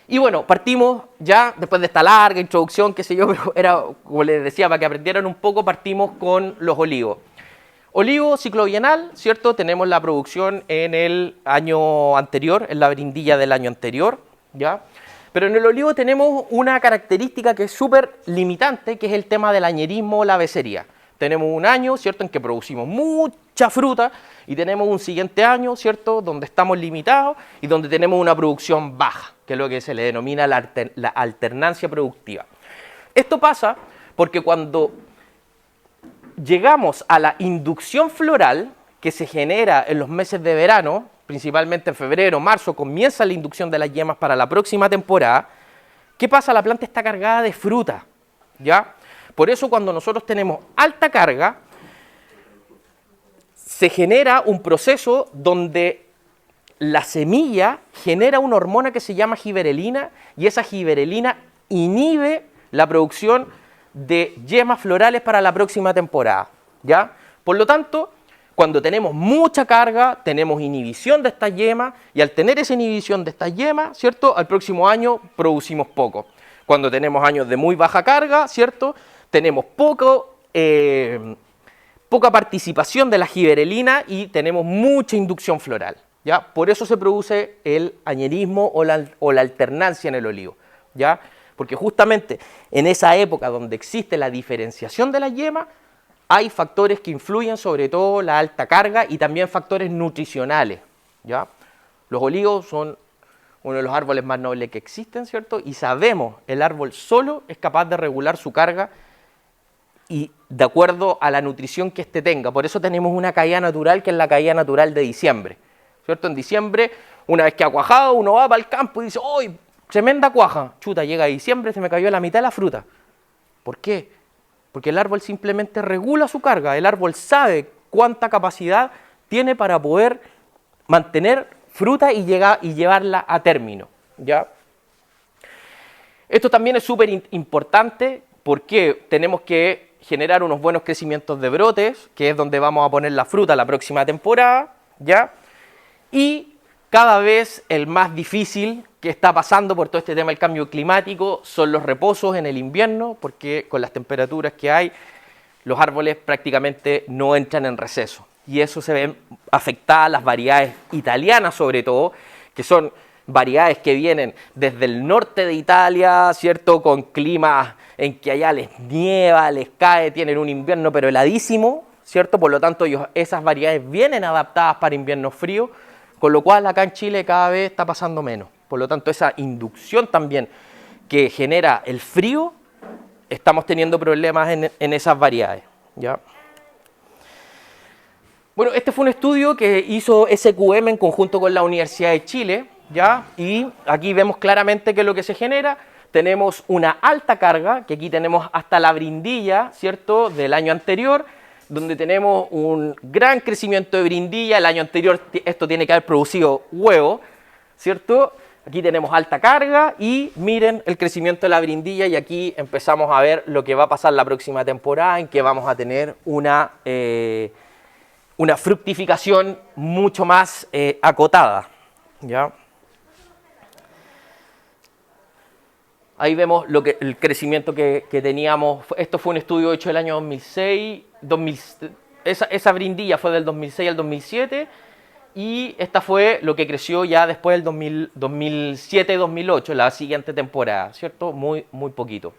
Speaker 2: Y bueno, partimos ya, después de esta larga introducción, qué sé yo, pero era, como les decía, para que aprendieran un poco, partimos con los olivos. Olivo ciclo bienal, ¿cierto? Tenemos la producción en el año anterior, en la brindilla del año anterior, ¿ya? Pero en el olivo tenemos una característica que es súper limitante, que es el tema del añerismo o la becería. Tenemos un año, ¿cierto?, en que producimos mucha fruta y tenemos un siguiente año, ¿cierto?, donde estamos limitados y donde tenemos una producción baja, que es lo que se le denomina la alternancia productiva. Esto pasa porque cuando llegamos a la inducción floral, que se genera en los meses de verano, principalmente en febrero, marzo, comienza la inducción de las yemas para la próxima temporada. ¿Qué pasa? La planta está cargada de fruta, ¿ya? Por eso cuando nosotros tenemos alta carga, se genera un proceso donde la semilla genera una hormona que se llama giberelina y esa giberelina inhibe la producción de yemas florales para la próxima temporada, ¿ya? Por lo tanto, cuando tenemos mucha carga, tenemos inhibición de estas yemas y al tener esa inhibición de estas yemas, ¿cierto?, al próximo año producimos poco. Cuando tenemos años de muy baja carga, ¿cierto?, tenemos poca participación de la giberelina y tenemos mucha inducción floral, ¿ya? Por eso se produce el añerismo o la alternancia en el olivo, ¿ya? Porque justamente en esa época donde existe la diferenciación de la yema, hay factores que influyen, sobre todo la alta carga y también factores nutricionales, ¿ya? Los olivos son uno de los árboles más nobles que existen, ¿cierto? Y sabemos, el árbol solo es capaz de regular su carga y de acuerdo a la nutrición que éste tenga. Por eso tenemos una caída natural que es la caída natural de diciembre, ¿cierto? En diciembre, una vez que ha cuajado, uno va para el campo y dice, ¡ay, tremenda cuaja! Chuta, llega diciembre, se me cayó la mitad de la fruta. ¿Por qué? Porque el árbol simplemente regula su carga. El árbol sabe cuánta capacidad tiene para poder mantener fruta y llevarla a término, ¿ya? Esto también es súper importante porque tenemos que generar unos buenos crecimientos de brotes, que es donde vamos a poner la fruta la próxima temporada, ¿ya? Y cada vez el más difícil que está pasando por todo este tema del cambio climático son los reposos en el invierno, porque con las temperaturas que hay, los árboles prácticamente no entran en receso. Y eso se ven afectadas las variedades italianas sobre todo, que son variedades que vienen desde el norte de Italia, ¿cierto?, con climas en que allá les nieva, les cae, tienen un invierno pero heladísimo, ¿cierto? Por lo tanto, esas variedades vienen adaptadas para inviernos fríos, con lo cual acá en Chile cada vez está pasando menos. Por lo tanto, esa inducción también que genera el frío, estamos teniendo problemas en esas variedades, ¿ya? Bueno, este fue un estudio que hizo SQM en conjunto con la Universidad de Chile, ¿ya? Y aquí vemos claramente que lo que se genera, tenemos una alta carga, que aquí tenemos hasta la brindilla, ¿cierto?, del año anterior, donde tenemos un gran crecimiento de brindilla. El año anterior esto tiene que haber producido huevo, ¿cierto? Aquí tenemos alta carga y miren el crecimiento de la brindilla y aquí empezamos a ver lo que va a pasar la próxima temporada en que vamos a tener una fructificación mucho más acotada. ¿Ya? Ahí vemos el crecimiento que teníamos. Esto fue un estudio hecho el año 2006. Esa brindilla fue del 2006 al 2007. Y esta fue lo que creció ya después del 2007-2008, la siguiente temporada, ¿cierto? Muy poquito.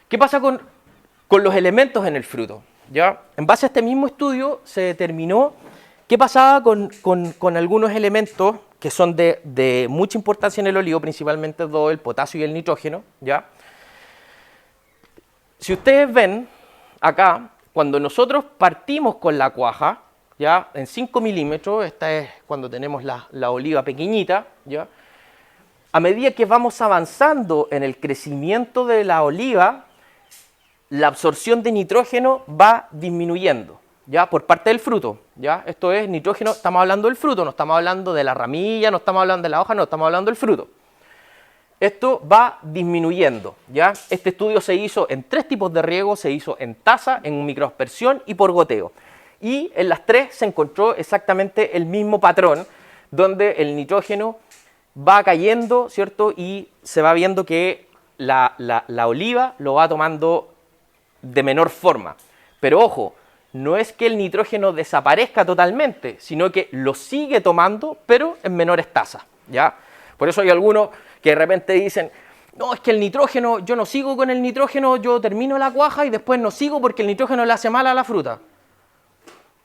Speaker 2: ¿Qué pasa con los elementos en el fruto? ¿Ya? En base a este mismo estudio se determinó qué pasaba con algunos elementos que son de mucha importancia en el olivo, principalmente dos, el potasio y el nitrógeno. ¿Ya? Si ustedes ven acá, cuando nosotros partimos con la cuaja, ¿ya? En 5 milímetros, esta es cuando tenemos la oliva pequeñita, ¿ya? A medida que vamos avanzando en el crecimiento de la oliva, la absorción de nitrógeno va disminuyendo, ¿ya? Por parte del fruto, ¿ya? Esto es nitrógeno, estamos hablando del fruto, no estamos hablando de la ramilla, no estamos hablando de la hoja, no estamos hablando del fruto. Esto va disminuyendo, ¿ya? Este estudio se hizo en 3 tipos de riego, se hizo en taza, en microaspersión y por goteo. Y en las 3 se encontró exactamente el mismo patrón, donde el nitrógeno va cayendo, ¿cierto? Y se va viendo que la oliva lo va tomando de menor forma. Pero ojo, no es que el nitrógeno desaparezca totalmente, sino que lo sigue tomando, pero en menores tasas, ¿ya? Por eso hay algunos que de repente dicen, no, es que el nitrógeno, yo no sigo con el nitrógeno, yo termino la cuaja y después no sigo porque el nitrógeno le hace mal a la fruta.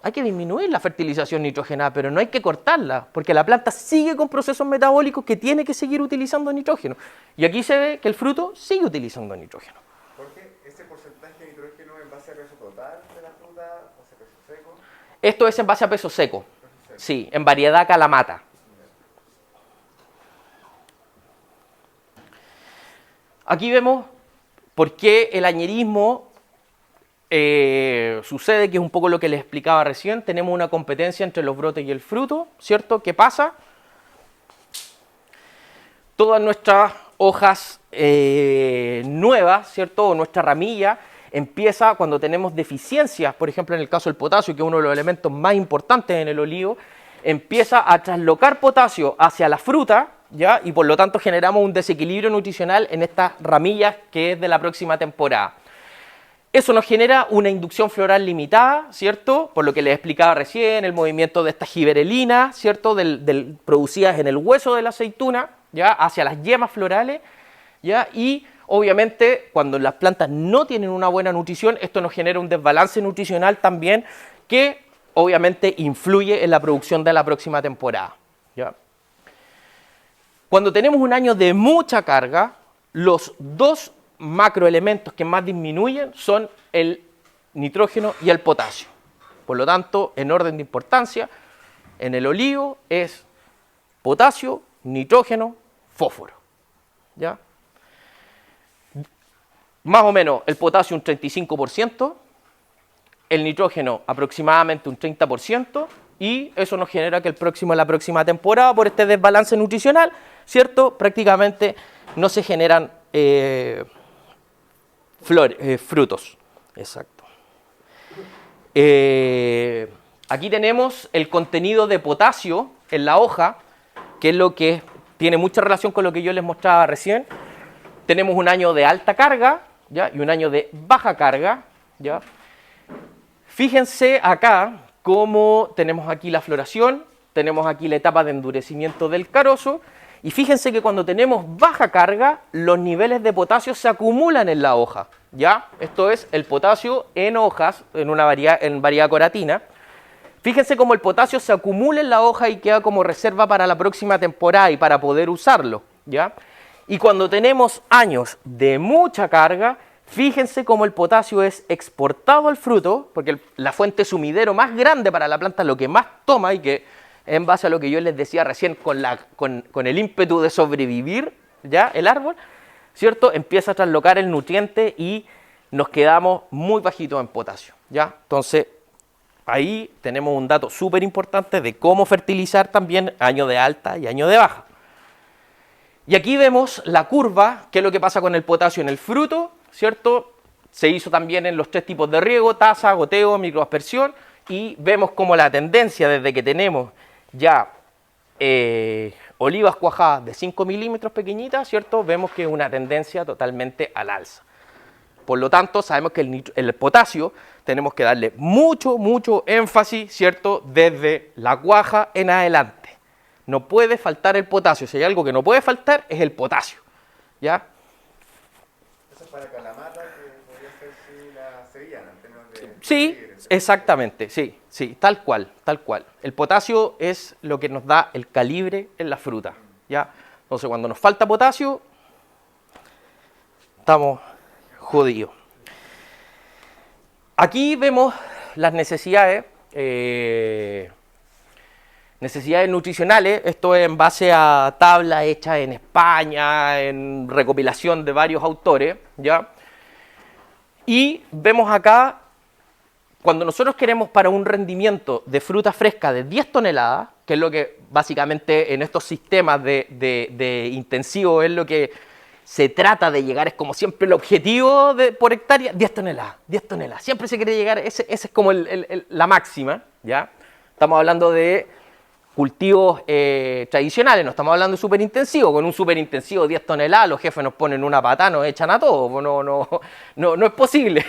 Speaker 2: Hay que disminuir la fertilización nitrogenada, pero no hay que cortarla, porque la planta sigue con procesos metabólicos que tiene que seguir utilizando nitrógeno. Y aquí se ve que el fruto sigue utilizando nitrógeno.
Speaker 1: Jorge, ¿ese porcentaje de nitrógeno en base a peso total de la fruta, base a peso seco?
Speaker 2: Esto es en base a peso seco. Sí, en variedad Kalamata. Aquí vemos por qué el añerismo sucede, que es un poco lo que les explicaba recién. Tenemos una competencia entre los brotes y el fruto, ¿cierto? ¿Qué pasa? Todas nuestras hojas nuevas, ¿cierto? O nuestra ramilla empieza cuando tenemos deficiencias, por ejemplo en el caso del potasio, que es uno de los elementos más importantes en el olivo, empieza a traslocar potasio hacia la fruta, ¿ya? Y por lo tanto generamos un desequilibrio nutricional en estas ramillas que es de la próxima temporada. Eso nos genera una inducción floral limitada, ¿cierto? Por lo que les explicaba recién, el movimiento de estas giberelinas, ¿cierto? Producidas en el hueso de la aceituna, ¿ya? Hacia las yemas florales, ¿ya? Y obviamente cuando las plantas no tienen una buena nutrición, esto nos genera un desbalance nutricional también que obviamente influye en la producción de la próxima temporada, ¿ya? Cuando tenemos un año de mucha carga, los dos macroelementos que más disminuyen son el nitrógeno y el potasio. Por lo tanto, en orden de importancia, en el olivo es potasio, nitrógeno, fósforo, ¿ya? Más o menos el potasio un 35%, el nitrógeno aproximadamente un 30%, y eso nos genera que la próxima temporada, por este desbalance nutricional, ¿cierto? Prácticamente no se generan frutos. Exacto. Aquí tenemos el contenido de potasio en la hoja, que es lo que tiene mucha relación con lo que yo les mostraba recién. Tenemos un año de alta carga, ¿ya? Y un año de baja carga, ¿ya? Fíjense acá cómo tenemos aquí la floración, tenemos aquí la etapa de endurecimiento del carozo, y fíjense que cuando tenemos baja carga, los niveles de potasio se acumulan en la hoja, ¿ya? Esto es el potasio en hojas, en variedad coratina. Fíjense cómo el potasio se acumula en la hoja y queda como reserva para la próxima temporada y para poder usarlo, ¿ya? Y cuando tenemos años de mucha carga, fíjense cómo el potasio es exportado al fruto, porque la fuente sumidero más grande para la planta, lo que más toma, y que en base a lo que yo les decía recién, con el ímpetu de sobrevivir, ¿ya? El árbol, ¿cierto? Empieza a traslocar el nutriente y nos quedamos muy bajitos en potasio, ¿ya? Entonces, ahí tenemos un dato súper importante de cómo fertilizar también año de alta y año de baja. Y aquí vemos la curva, qué es lo que pasa con el potasio en el fruto, ¿cierto? Se hizo también en los 3 tipos de riego, tasa, goteo, microaspersión, y vemos como la tendencia desde que tenemos ya olivas cuajadas de 5 milímetros pequeñitas, ¿cierto? Vemos que es una tendencia totalmente al alza. Por lo tanto, sabemos que el potasio tenemos que darle mucho énfasis, ¿cierto? Desde la cuaja en adelante. No puede faltar el potasio. Si hay algo que no puede faltar, es el potasio. ¿Ya?
Speaker 1: Eso es para Calamata, que podría ser sí, la sevillana, en términos de...
Speaker 2: Sí, exactamente, sí, tal cual. El potasio es lo que nos da el calibre en la fruta, ¿ya? Entonces, cuando nos falta potasio, estamos jodidos. Aquí vemos las necesidades nutricionales. Esto es en base a tablas hechas en España, en recopilación de varios autores, ¿ya? Y vemos acá, cuando nosotros queremos para un rendimiento de fruta fresca de 10 toneladas, que es lo que básicamente en estos sistemas de intensivo es lo que se trata de llegar, es como siempre el objetivo por hectárea, 10 toneladas, siempre se quiere llegar, ese es como la máxima, ¿ya? Estamos hablando de cultivos tradicionales, no estamos hablando de superintensivo. Con un superintensivo 10 toneladas, los jefes nos ponen una patada, nos echan a todos, no es posible.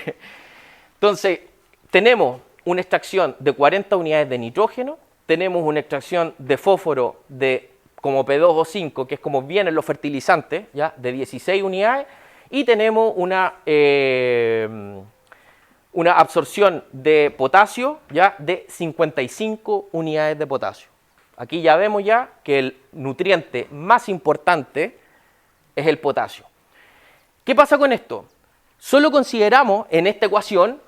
Speaker 2: Entonces, tenemos una extracción de 40 unidades de nitrógeno, tenemos una extracción de fósforo de como P2O5, que es como vienen los fertilizantes, ¿ya? De 16 unidades, y tenemos una absorción de potasio, ¿ya? De 55 unidades de potasio. Aquí ya vemos ya que el nutriente más importante es el potasio. ¿Qué pasa con esto? Solo consideramos en esta ecuación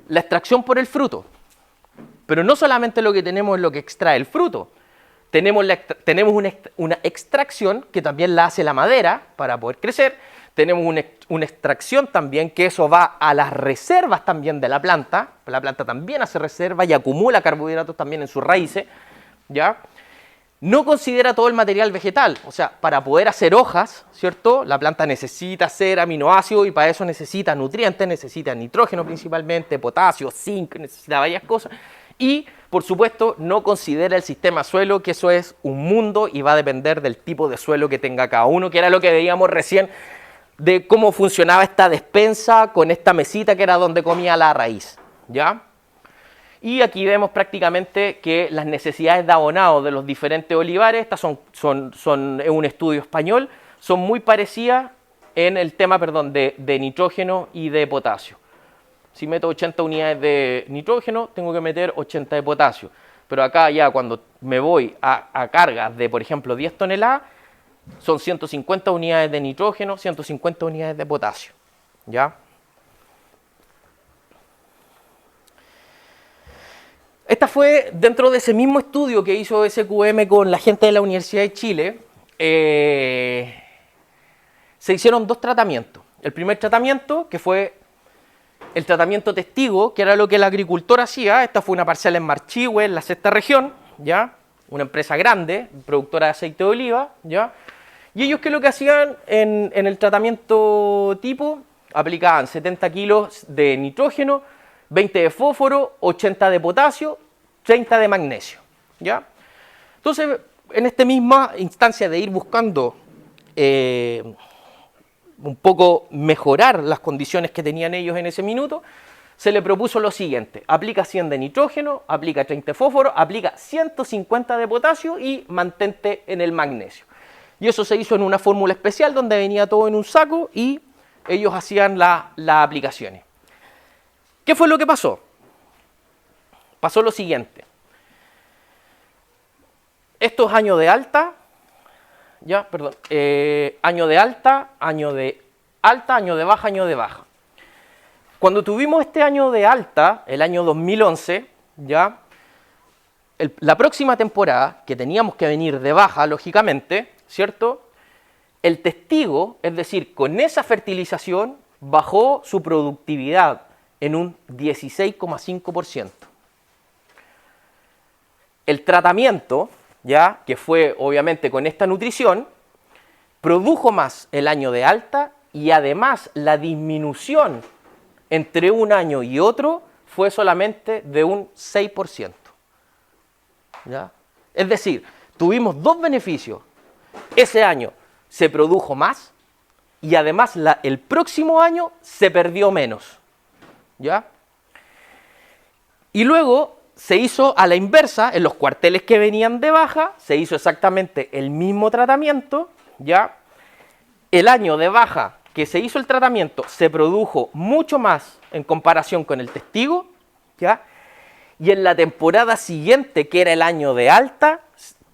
Speaker 2: la extracción por el fruto, pero no solamente lo que tenemos es lo que extrae el fruto. Tenemos una extracción que también la hace la madera para poder crecer. Tenemos una extracción también que eso va a las reservas también de la planta. La planta también hace reserva y acumula carbohidratos también en sus raíces, ¿ya? No considera todo el material vegetal. O sea, para poder hacer hojas, ¿cierto? La planta necesita hacer aminoácidos y para eso necesita nutrientes, necesita nitrógeno principalmente, potasio, zinc, necesita varias cosas. Y, por supuesto, no considera el sistema suelo, que eso es un mundo y va a depender del tipo de suelo que tenga cada uno, que era lo que veíamos recién de cómo funcionaba esta despensa con esta mesita que era donde comía la raíz, ¿ya? Y aquí vemos prácticamente que las necesidades de abonado de los diferentes olivares, estas es un estudio español, son muy parecidas en el tema, de nitrógeno y de potasio. Si meto 80 unidades de nitrógeno, tengo que meter 80 de potasio. Pero acá ya cuando me voy a cargas de, por ejemplo, 10 toneladas, son 150 unidades de nitrógeno, 150 unidades de potasio, ¿ya? Esta fue dentro de ese mismo estudio que hizo SQM con la gente de la Universidad de Chile. Se hicieron 2 tratamientos. El primer tratamiento, que fue el tratamiento testigo, que era lo que el agricultor hacía. Esta fue una parcela en Marchihue, en la 6ª región, ¿ya? Una empresa grande, productora de aceite de oliva, ¿ya? Y ellos, ¿qué es lo que hacían en el tratamiento tipo? Aplicaban 70 kilos de nitrógeno, 20 de fósforo, 80 de potasio, 30 de magnesio, ¿ya? Entonces, en esta misma instancia de ir buscando un poco mejorar las condiciones que tenían ellos en ese minuto, se le propuso lo siguiente: aplica 100 de nitrógeno, aplica 30 de fósforo, aplica 150 de potasio y mantente en el magnesio. Y eso se hizo en una fórmula especial donde venía todo en un saco y ellos hacían las aplicaciones. ¿Qué fue lo que pasó? Pasó lo siguiente. Estos años de alta, año de alta, año de alta, año de baja, año de baja. Cuando tuvimos este año de alta, el año 2011, ya, la próxima temporada, que teníamos que venir de baja, lógicamente, ¿cierto? El testigo, es decir, con esa fertilización, bajó su productividad en un 16,5%. el tratamiento, ya, que fue obviamente con esta nutrición, produjo más el año de alta y además la disminución entre un año y otro fue solamente de un 6%. ¿Ya? Es decir, tuvimos dos beneficios. Ese año se produjo más y además el próximo año se perdió menos. ¿Ya? Y luego se hizo a la inversa, en los cuarteles que venían de baja, se hizo exactamente el mismo tratamiento, ¿ya? El año de baja que se hizo el tratamiento se produjo mucho más en comparación con el testigo, ¿ya? Y en la temporada siguiente, que era el año de alta,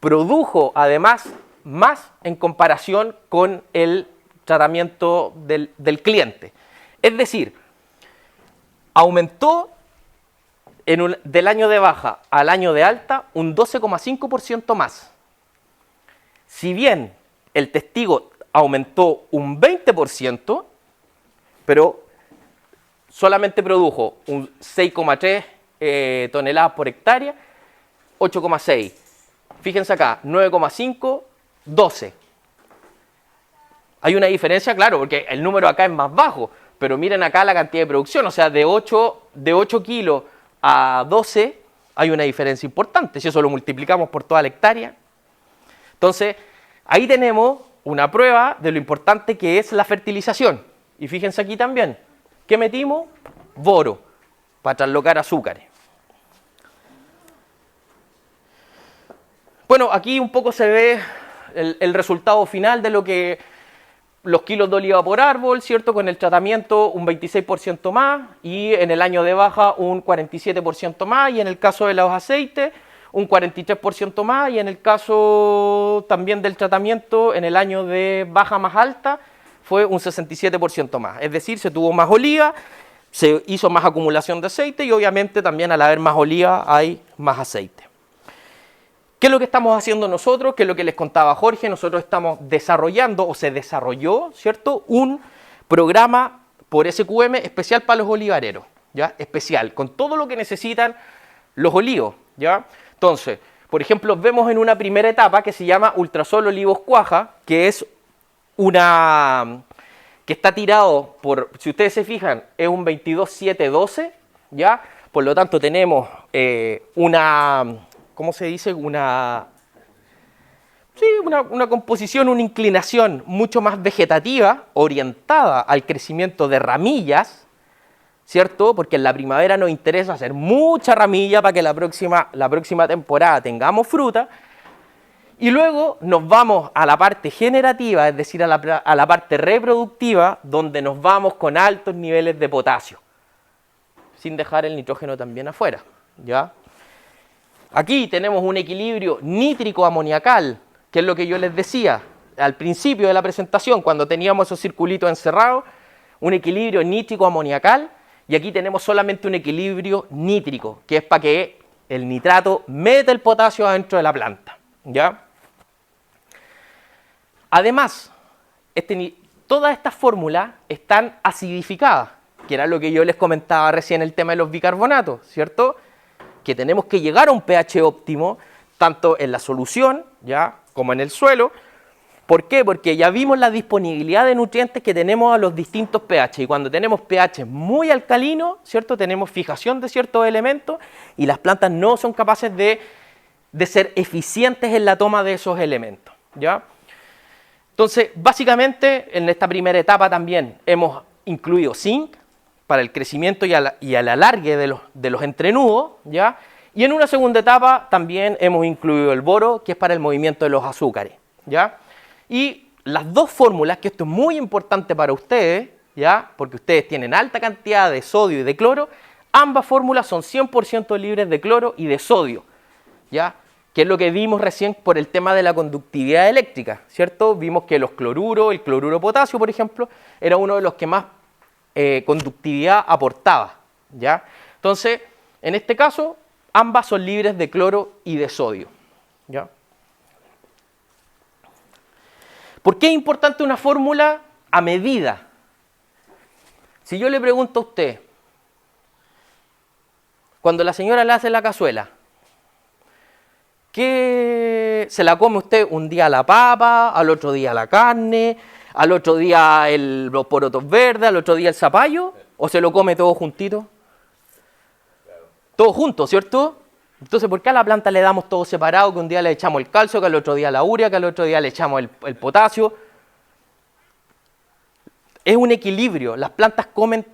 Speaker 2: produjo además más en comparación con el tratamiento del cliente. Es decir, aumentó del año de baja al año de alta un 12,5% más. Si bien el testigo aumentó un 20%, pero solamente produjo un 6,3 toneladas por hectárea, 8,6. Fíjense acá, 9,5, 12. Hay una diferencia, claro, porque el número acá es más bajo, pero miren acá la cantidad de producción, o sea, de 8 kilos a 12 hay una diferencia importante, si eso lo multiplicamos por toda la hectárea. Entonces, ahí tenemos una prueba de lo importante que es la fertilización. Y fíjense aquí también, ¿qué metimos? Boro, para traslocar azúcares. Bueno, aquí un poco se ve el resultado final de lo que los kilos de oliva por árbol, ¿cierto? Con el tratamiento un 26% más y en el año de baja un 47% más y en el caso de los aceites un 43% más y en el caso también del tratamiento en el año de baja más alta fue un 67% más. Es decir, se tuvo más oliva, se hizo más acumulación de aceite y obviamente también al haber más oliva hay más aceite. ¿Qué es lo que estamos haciendo nosotros? ¿Qué es lo que les contaba Jorge? Nosotros estamos desarrollando, o se desarrolló, ¿cierto?, un programa por SQM especial para los olivareros, ¿ya? Especial, con todo lo que necesitan los olivos, ¿ya? Entonces, por ejemplo, vemos en una primera etapa que se llama Ultrasol Olivos Cuaja, que es que está tirado por, si ustedes se fijan, es un 22-7-12, ¿ya? Por lo tanto, tenemos ¿cómo se dice? Una composición, una inclinación mucho más vegetativa, orientada al crecimiento de ramillas, ¿cierto? Porque en la primavera nos interesa hacer mucha ramilla para que la próxima temporada tengamos fruta. Y luego nos vamos a la parte generativa, es decir, a la parte reproductiva, donde nos vamos con altos niveles de potasio, sin dejar el nitrógeno también afuera, ¿ya? Aquí tenemos un equilibrio nítrico-amoniacal, que es lo que yo les decía al principio de la presentación, cuando teníamos esos circulitos encerrados, un equilibrio nítrico-amoniacal, y aquí tenemos solamente un equilibrio nítrico, que es para que el nitrato meta el potasio adentro de la planta, ¿ya? Además, todas estas fórmulas están acidificadas, que era lo que yo les comentaba recién, el tema de los bicarbonatos, ¿cierto?, que tenemos que llegar a un pH óptimo, tanto en la solución, ¿ya?, como en el suelo. ¿Por qué? Porque ya vimos la disponibilidad de nutrientes que tenemos a los distintos pH, y cuando tenemos pH muy alcalinos, ¿cierto?, tenemos fijación de ciertos elementos, y las plantas no son capaces de ser eficientes en la toma de esos elementos, ¿ya? Entonces, básicamente, en esta primera etapa también hemos incluido zinc, para el crecimiento y al alargue de los entrenudos, ¿ya? Y en una segunda etapa también hemos incluido el boro, que es para el movimiento de los azúcares, ¿ya? Y las dos fórmulas, que esto es muy importante para ustedes, ¿ya?, porque ustedes tienen alta cantidad de sodio y de cloro, ambas fórmulas son 100% libres de cloro y de sodio, ¿ya?, que es lo que vimos recién por el tema de la conductividad eléctrica, ¿cierto? Vimos que los cloruros, el cloruro de potasio, por ejemplo, era uno de los que más conductividad aportaba, ¿ya? Entonces, en este caso, ambas son libres de cloro y de sodio, ¿ya? ¿Por qué es importante una fórmula a medida? Si yo le pregunto a usted, cuando la señora le hace la cazuela, ¿qué se la come usted un día la papa, al otro día la carne, al otro día los porotos verdes, al otro día el zapallo? ¿O se lo come todo juntito? Todo junto, ¿cierto? Entonces, ¿por qué a la planta le damos todo separado? Que un día le echamos el calcio, que al otro día la urea, que al otro día le echamos el potasio. Es un equilibrio. Las plantas comen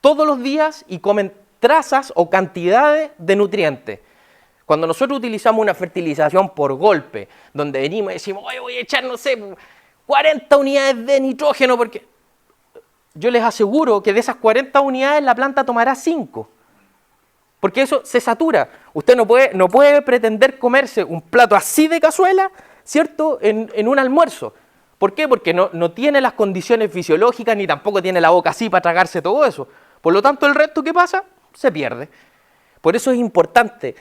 Speaker 2: todos los días y comen trazas o cantidades de nutrientes. Cuando nosotros utilizamos una fertilización por golpe, donde venimos y decimos, oye, voy a echar, no sé, 40 unidades de nitrógeno, porque yo les aseguro que de esas 40 unidades la planta tomará 5. Porque eso se satura. Usted no puede pretender comerse un plato así de cazuela, ¿cierto?, en un almuerzo. ¿Por qué? Porque no tiene las condiciones fisiológicas ni tampoco tiene la boca así para tragarse todo eso. Por lo tanto, el resto que pasa se pierde. Por eso es importante.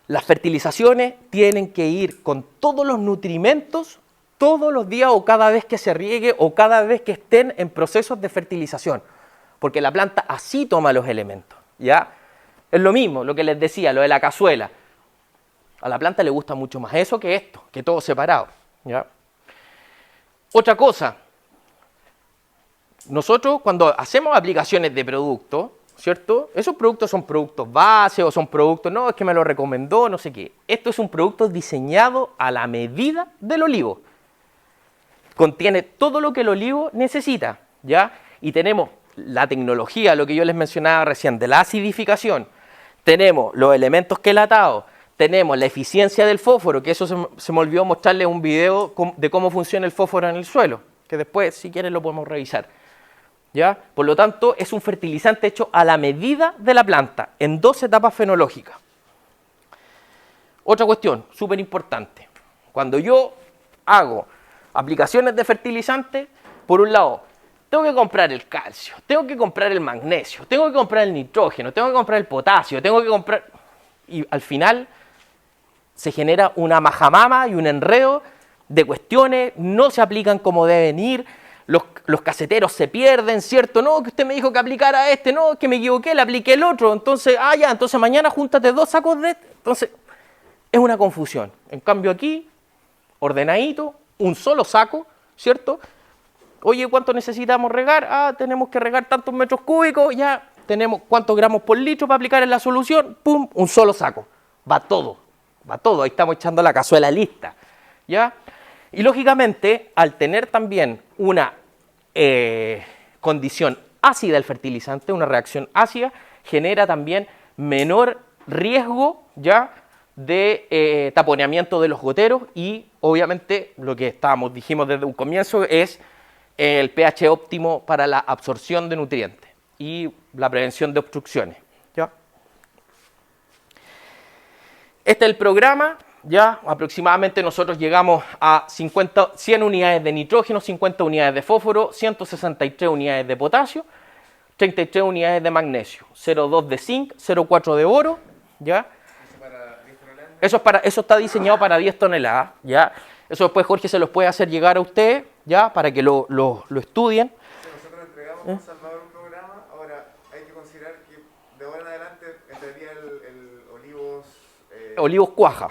Speaker 2: Las fertilizaciones tienen que ir con todos los nutrimentos todos los días o cada vez que se riegue o cada vez que estén en procesos de fertilización. Porque la planta así toma los elementos, ¿ya? Es lo mismo, lo que les decía, lo de la cazuela. A la planta le gusta mucho más eso que esto, que todo separado, ¿ya? Otra cosa, nosotros cuando hacemos aplicaciones de productos, ¿cierto? Esos productos son productos base o son productos, no, es que me lo recomendó, no sé qué. Esto es un producto diseñado a la medida del olivo. Contiene todo lo que el olivo necesita, ¿ya? Y tenemos la tecnología, lo que yo les mencionaba recién, de la acidificación. Tenemos los elementos quelatados, tenemos la eficiencia del fósforo, que eso se me olvidó mostrarles un video de cómo funciona el fósforo en el suelo, que después, si quieren, lo podemos revisar. ¿Ya? Por lo tanto, es un fertilizante hecho a la medida de la planta, en 2 etapas fenológicas. Otra cuestión, súper importante. Cuando yo hago aplicaciones de fertilizante, por un lado, tengo que comprar el calcio, tengo que comprar el magnesio, tengo que comprar el nitrógeno, tengo que comprar el potasio, tengo que comprar... Y al final se genera una majamama y un enredo de cuestiones, no se aplican como deben ir, los caseteros se pierden, ¿cierto? No, que usted me dijo que aplicara este, no, que me equivoqué, le apliqué el otro, entonces, entonces mañana júntate 2 sacos de este. Entonces, es una confusión. En cambio aquí, ordenadito, un solo saco, ¿cierto? Oye, ¿cuánto necesitamos regar? Tenemos que regar tantos metros cúbicos, ya tenemos cuántos gramos por litro para aplicar en la solución, ¡pum!, un solo saco. Va todo, ahí estamos echando la cazuela lista, ¿ya? Y lógicamente, al tener también una condición ácida el fertilizante, una reacción ácida, genera también menor riesgo, ¿ya?, de taponeamiento de los goteros y obviamente lo que dijimos desde un comienzo es el pH óptimo para la absorción de nutrientes y la prevención de obstrucciones, ¿ya? Este es el programa, ya aproximadamente nosotros llegamos a 100 unidades de nitrógeno, 50 unidades de fósforo, 163 unidades de potasio, 33 unidades de magnesio, 0,2 de zinc, 0,4 de oro, ¿ya? Eso está diseñado para 10 toneladas, ¿ya? Eso después Jorge se los puede hacer llegar a ustedes, ¿ya? Para que lo estudien.
Speaker 1: Nosotros entregamos a Salvador un programa, ahora hay que considerar que de ahora en adelante entraría el
Speaker 2: Olivos Cuaja.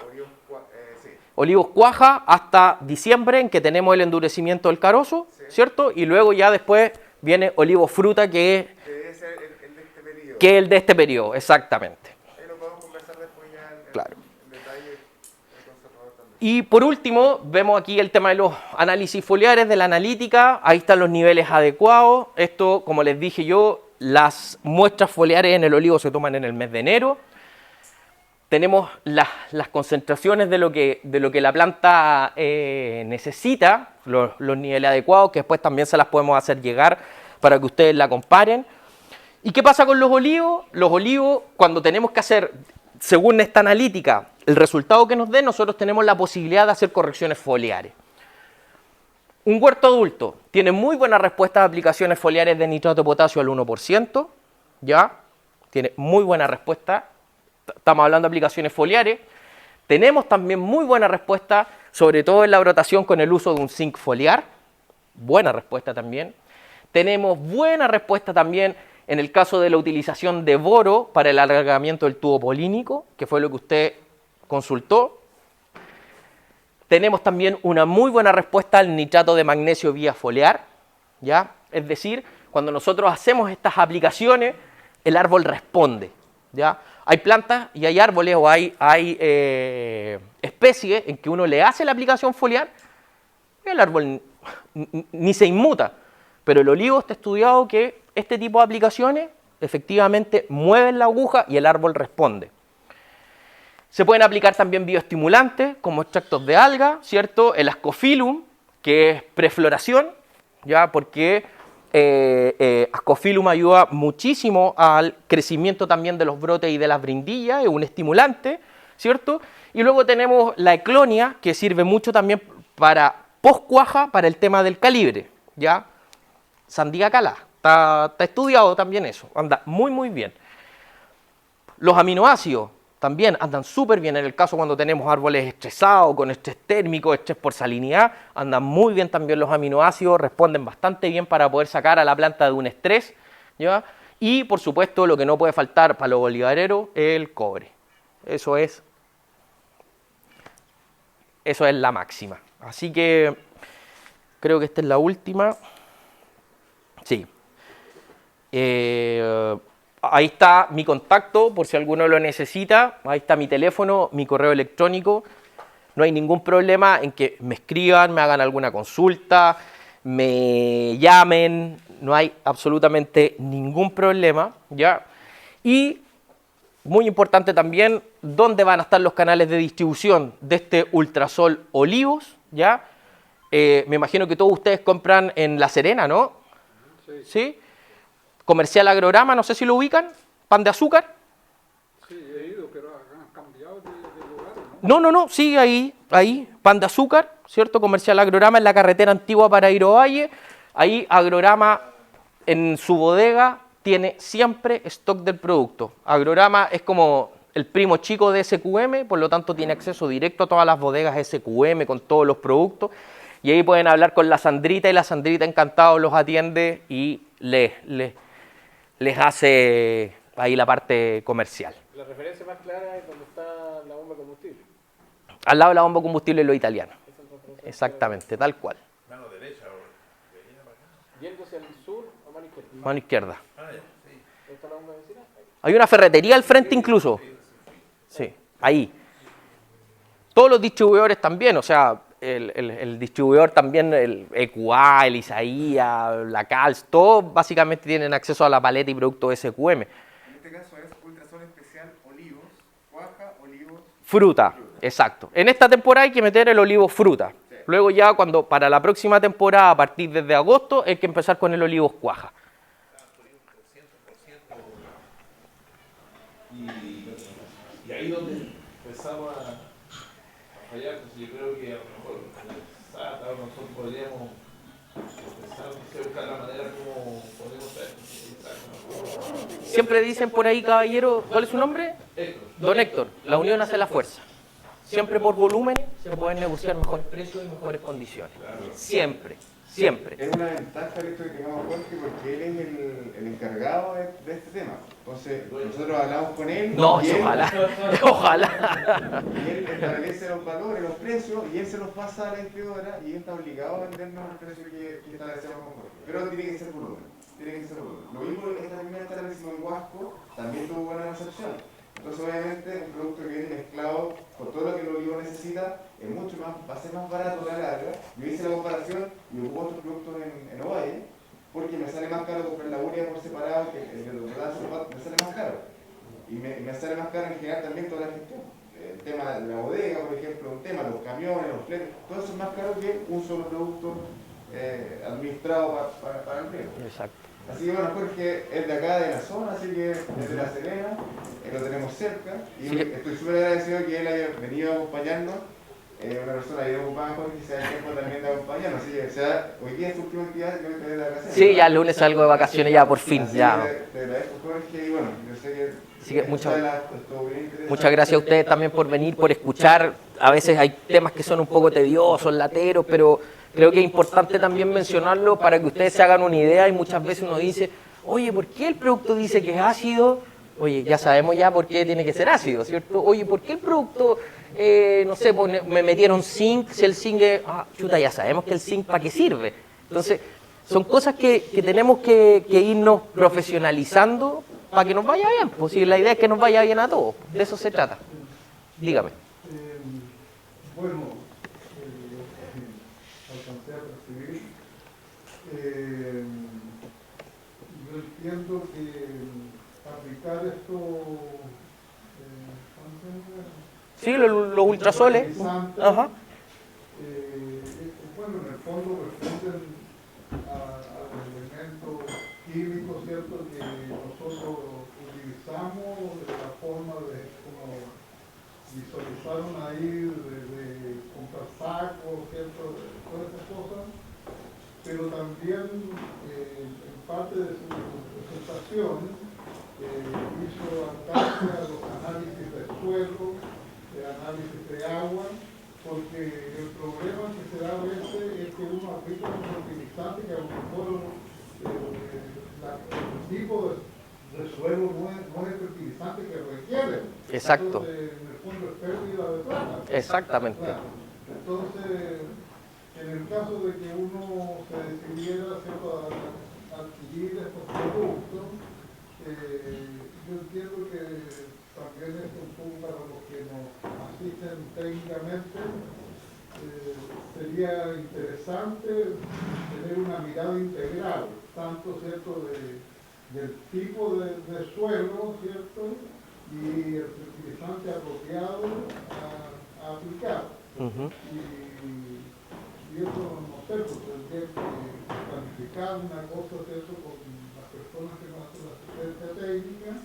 Speaker 1: Sí.
Speaker 2: Olivos Cuaja hasta diciembre, en que tenemos el endurecimiento del carozo, sí, ¿cierto? Y luego ya después viene Olivos Fruta, que
Speaker 1: debe ser el de este periodo.
Speaker 2: Que es el de este periodo, exactamente.
Speaker 1: Ahí lo podemos conversar después ya
Speaker 2: Claro.
Speaker 1: en detalle con Salvador también.
Speaker 2: Y por último, vemos aquí el tema de los análisis foliares, de la analítica. Ahí están los niveles adecuados. Esto, como les dije yo, las muestras foliares en el olivo se toman en el mes de enero. Tenemos las concentraciones de lo que la planta necesita, los niveles adecuados, que después también se las podemos hacer llegar para que ustedes la comparen. ¿Y qué pasa con los olivos? Los olivos, cuando tenemos que hacer, según esta analítica, el resultado que nos dé, nosotros tenemos la posibilidad de hacer correcciones foliares. Un huerto adulto tiene muy buena respuesta de aplicaciones foliares de nitrato de potasio al 1%, ¿ya? Tiene muy buena respuesta. Estamos hablando de aplicaciones foliares. Tenemos también muy buena respuesta, sobre todo en la brotación con el uso de un zinc foliar. Buena respuesta también. Tenemos buena respuesta también en el caso de la utilización de boro para el alargamiento del tubo polínico, que fue lo que usted consultó. Tenemos también una muy buena respuesta al nitrato de magnesio vía foliar, ¿ya? Es decir, cuando nosotros hacemos estas aplicaciones, el árbol responde, ¿ya? Hay plantas y hay árboles o hay especies en que uno le hace la aplicación foliar y el árbol ni se inmuta. Pero el olivo está estudiado que este tipo de aplicaciones efectivamente mueven la aguja y el árbol responde. Se pueden aplicar también bioestimulantes como extractos de alga, ¿cierto? El Ascophyllum, que es prefloración, ¿ya? Porque Ascophyllum ayuda muchísimo al crecimiento también de los brotes y de las brindillas, es un estimulante, ¿cierto? Y luego tenemos la Eclonia, que sirve mucho también para post-cuaja, para el tema del calibre, ¿ya? Sandía calá, está estudiado también eso, anda muy muy bien. Los aminoácidos también andan súper bien en el caso cuando tenemos árboles estresados, con estrés térmico, estrés por salinidad, andan muy bien también los aminoácidos, responden bastante bien para poder sacar a la planta de un estrés, ¿ya? Y por supuesto lo que no puede faltar para los olivareros es el cobre, eso es la máxima. Así que creo que esta es la última. Sí. Ahí está mi contacto, por si alguno lo necesita. Ahí está mi teléfono, mi correo electrónico. No hay ningún problema en que me escriban, me hagan alguna consulta, me llamen. No hay absolutamente ningún problema, ¿ya? Y muy importante también, ¿dónde van a estar los canales de distribución de este Ultrasol Olivos? ¿Ya? Me imagino que todos ustedes compran en La Serena, ¿no?
Speaker 4: Sí.
Speaker 2: ¿Sí? Comercial Agrorama, no sé si lo ubican. Pan de azúcar.
Speaker 4: Sí, he ido, pero han cambiado de lugar, ¿no?
Speaker 2: No, sí, ahí. Pan de azúcar, ¿cierto? Comercial Agrorama en la carretera antigua para ir a Ovalle. Ahí Agrorama en su bodega tiene siempre stock del producto. Agrorama es como el primo chico de SQM, por lo tanto tiene acceso directo a todas las bodegas SQM con todos los productos. Y ahí pueden hablar con la Sandrita y la Sandrita encantado los atiende y les hace ahí la parte comercial.
Speaker 6: La referencia más clara es donde está la bomba de combustible.
Speaker 2: Al lado de la bomba de combustible lo italiano. Exactamente, tal cual.
Speaker 3: Mano derecha, o venía para acá.
Speaker 6: Yendo hacia el sur o mano izquierda.
Speaker 2: Mano izquierda.
Speaker 3: Ah, ya, sí.
Speaker 6: ¿Dónde está la bomba de vecina? Ahí.
Speaker 2: Hay una ferretería al frente incluso. Sí, ahí. Todos los distribuidores también, o sea, el distribuidor también, el EQA, el Isaías, la CALS, todos básicamente tienen acceso a la paleta y productos SQM.
Speaker 1: En este caso es Ultrasol Especial Olivos, cuaja, olivos.
Speaker 2: Fruta, exacto. En esta temporada hay que meter el olivo fruta.
Speaker 1: Sí.
Speaker 2: Luego ya cuando para la próxima temporada, a partir desde agosto, hay que empezar con el olivo cuaja.
Speaker 3: Y ahí donde empezamos a fallar, pues yo creo que a lo mejor SATA o nosotros podríamos empezar a buscar la manera como podemos hacer.
Speaker 2: Siempre dicen por ahí, caballero, ¿cuál es su nombre?
Speaker 3: Héctor.
Speaker 2: Don Héctor, la unión hace la fuerza. Siempre por volumen se pueden negociar mejores precios y mejores condiciones. Siempre, siempre.
Speaker 1: Es una ventaja esto que tengamos Jorge porque él es el encargado de este tema. Entonces, nosotros hablamos con él.
Speaker 2: No,
Speaker 1: y él,
Speaker 2: ojalá, ojalá.
Speaker 1: Y él establece los valores, los precios, y él se los pasa a la distribuidora y él está obligado a vendernos el precio que establecemos con Jorge. Pero tiene que ser volumen. Tiene que ser volumen. Lo mismo que esta primera establecimiento en Huasco también tuvo buena recepción. Entonces, obviamente, un producto que viene mezclado con todo lo que el olivo necesita es mucho más, va a ser más barato a la larga. Yo hice la comparación y ocupo otros productos en Ovalle, porque me sale más caro comprar la urea por separado que el sulfato, me sale más caro. Y me sale más caro en general también toda la gestión. El tema de la bodega, por ejemplo, un tema, los camiones, los fletes, todo eso es más caro que un solo producto administrado para el riego.
Speaker 2: Exacto.
Speaker 1: Así que bueno, Jorge es de acá, de la zona, así que es de La Serena, lo tenemos cerca, y
Speaker 2: Sí.
Speaker 1: estoy súper agradecido que él haya venido a acompañarnos, una persona bien ocupada, Jorge, que se da tiempo también de acompañarnos, así que hoy día es tu última actividad, yo estoy de vacaciones.
Speaker 2: Sí, ya el lunes salgo de vacaciones ya por fin.
Speaker 1: Así
Speaker 2: Ya.
Speaker 1: que te agradezco, Jorge, y bueno, yo sé que...
Speaker 2: Así que muchas
Speaker 1: muchas
Speaker 2: gracias a ustedes también por venir, por escuchar. A veces hay temas que son un poco tediosos, lateros, pero creo que es importante también mencionarlo para que ustedes se hagan una idea y muchas veces uno dice, oye, ¿por qué el producto dice que es ácido Oye, ya sabemos ya por qué tiene que ser ácido, ¿cierto? Oye, ¿por qué el producto, no sé, me metieron zinc, si el zinc es, chuta, ya sabemos que el zinc para qué sirve. Entonces, son cosas que tenemos que irnos profesionalizando para que nos vaya bien, pues si la idea es que nos vaya bien a todos, de eso se trata. Dígame.
Speaker 4: Bueno, alcancé a percibir. Yo entiendo que aplicar esto,
Speaker 2: Sí, los ultrasoles. Ajá.
Speaker 4: bueno, en el fondo responden a elementos químicos, ¿cierto?, que nosotros utilizamos de la forma de, como visualizaron ahí, de comprar sacos, ¿cierto?, todas esas cosas, pero también en parte de su presentación hizo alcance a los análisis de suelo, de análisis de agua, porque el problema que se da a veces es que uno aplica un fertilizante que a lo mejor el tipo de suelo no es el fertilizante que requiere.
Speaker 2: Exacto.
Speaker 4: Entonces, en el fondo es pérdida de plata.
Speaker 2: Exactamente.
Speaker 4: Claro. Entonces, en el caso de que uno se decidiera, ¿cierto?, a adquirir estos productos, yo entiendo que también es un poco para los que nos asisten técnicamente, sería interesante tener una mirada integral, tanto, ¿cierto?, del tipo de suelo, ¿cierto?, y el fertilizante apropiado a aplicar. Y eso, no sé, pues tendría que planificar una cosa, ¿cierto?, con las personas que nos hacen la asistencia técnica,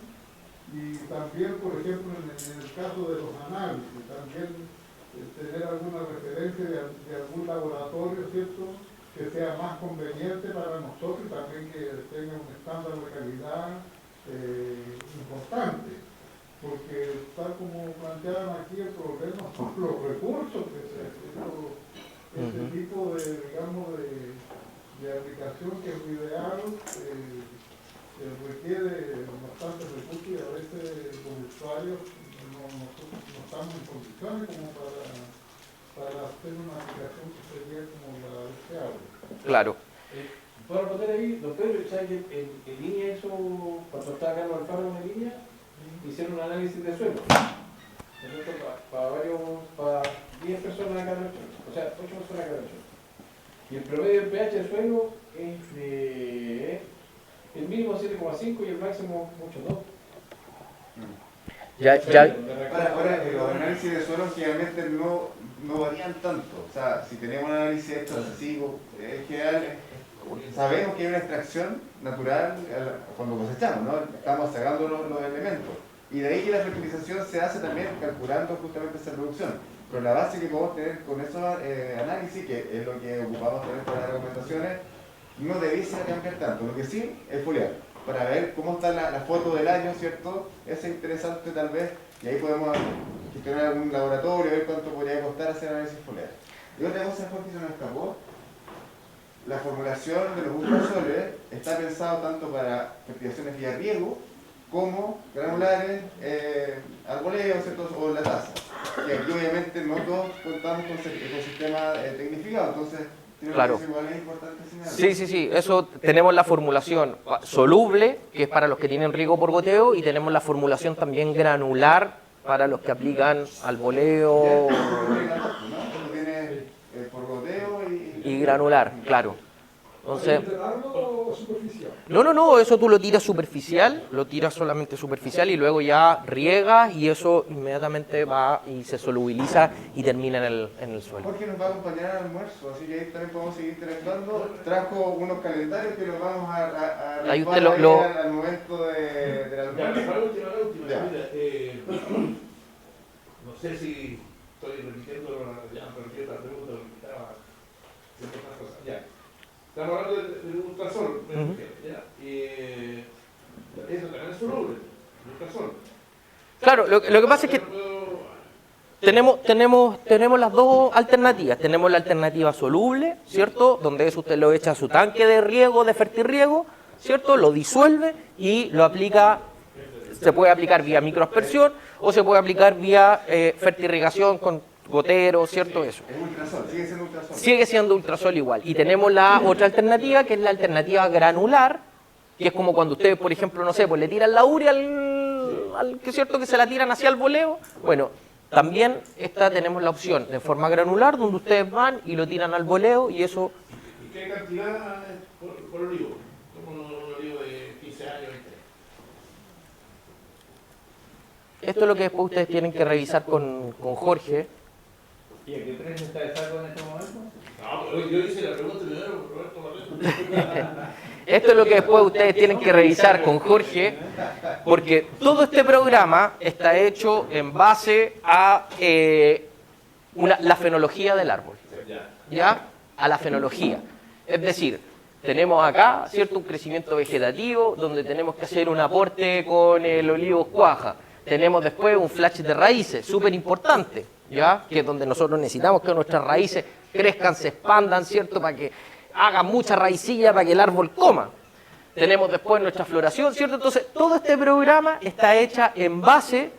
Speaker 4: y también, por ejemplo, en el caso de los análisis, también tener alguna referencia de algún laboratorio, ¿cierto?, que sea más conveniente para nosotros y también que tenga un estándar de calidad importante. Porque tal como planteaban aquí, el problema son los recursos que ese tipo de, digamos, de aplicación que es ideal, requiere bastantes recursos y a veces los usuarios no estamos en condiciones como para hacer una aplicación que sería como la deseable.
Speaker 2: Claro.
Speaker 6: ¿Puedo responder ahí? Don Pedro, ¿sabes que en línea eso, cuando estaba Carlos Alfaro en línea, hicieron un análisis de suelo? Para 10 personas a cada región, o sea, 8 personas a cada región. Y el promedio del pH del suelo es de el mínimo 7,5 y el máximo 8,2.
Speaker 1: Ahora, los análisis de suelo generalmente no varían tanto. O sea, si tenemos un análisis excesivo, en general, sabemos que hay una extracción natural cuando cosechamos, ¿no? Estamos sacando los elementos. Y de ahí que la fertilización se hace también calculando justamente esa producción. Pero la base que podemos tener con esos análisis, que es lo que ocupamos también para las recomendaciones, no debiese cambiar tanto. Lo que sí es foliar, para ver cómo está la foto del año, ¿cierto? Es interesante tal vez, y ahí podemos gestionar algún laboratorio, ver cuánto podría costar hacer análisis foliar. Y otra cosa, Jorge, se nos escapó. La formulación de los ultrasoles está pensado tanto para fertilizaciones vía riego, como granulares, arboleo, ¿cierto?, o la taza. Y aquí obviamente no todos contamos con ecosistema tecnificado, entonces
Speaker 2: Claro.
Speaker 1: igual es importante señalar.
Speaker 2: Sí, eso tenemos la formulación soluble, que es para los que tienen riego por goteo, y tenemos la formulación también granular para los que aplican al boleo
Speaker 1: ¿no? Tiene por goteo
Speaker 2: y granular, claro. Entonces,
Speaker 4: ¿Interarlo o superficial?
Speaker 2: no, eso tú lo tiras superficial, lo tiras solamente superficial y luego ya riegas y eso inmediatamente va y se solubiliza y termina en el suelo.
Speaker 1: Jorge nos va a acompañar al almuerzo, así que ahí también podemos seguir interactuando. Trajo unos calendarios que los vamos a
Speaker 2: Ahí usted
Speaker 1: al momento del almuerzo.
Speaker 3: La última.
Speaker 1: Ya.
Speaker 3: Mira, no sé si estoy repitiendo la pregunta, lo que estaba haciendo otras cosas. Ya. Estamos hablando del ultrasol, ¿ya? Eso también es soluble, el ultrasol.
Speaker 2: Claro, lo que pasa es que tenemos las dos alternativas. Tenemos la alternativa soluble, ¿cierto? Donde eso usted lo echa a su tanque de riego, de fertirriego, ¿cierto? Lo disuelve y lo aplica Se puede aplicar vía microaspersión o se puede aplicar vía fertirrigación con gotero, ¿cierto? Eso.
Speaker 1: Es ultrasol, sigue siendo ultrasol.
Speaker 2: Sigue siendo ultrasol igual. Y tenemos la otra alternativa, que es la alternativa granular, que es como cuando ustedes, por ejemplo, no sé, pues le tiran la urea que es cierto que se la tiran hacia el voleo. Bueno, también tenemos la opción de forma granular, donde ustedes van y lo tiran al voleo y eso...
Speaker 3: ¿Y qué cantidad por olivo? Como un olivo de 15 años, 20 años.
Speaker 2: Esto es lo que después ustedes tienen que revisar con Jorge.
Speaker 6: ¿Y a qué precio está el saco en este momento?
Speaker 3: No, pero yo hice la pregunta primero por Roberto Barreto.
Speaker 2: Esto es lo que después ustedes tienen que revisar con Jorge, porque todo este programa está hecho en base a la fenología del árbol, ¿ya? A la fenología. Es decir, tenemos acá, ¿cierto?, un crecimiento vegetativo, donde tenemos que hacer un aporte con el olivo cuaja. Tenemos después un flash de raíces, súper importante, ¿ya? Que es donde nosotros necesitamos que nuestras raíces crezcan, se expandan, ¿cierto?, para que hagan mucha raicilla para que el árbol coma. Tenemos después nuestra floración, ¿cierto? Entonces, todo este programa está hecho en base,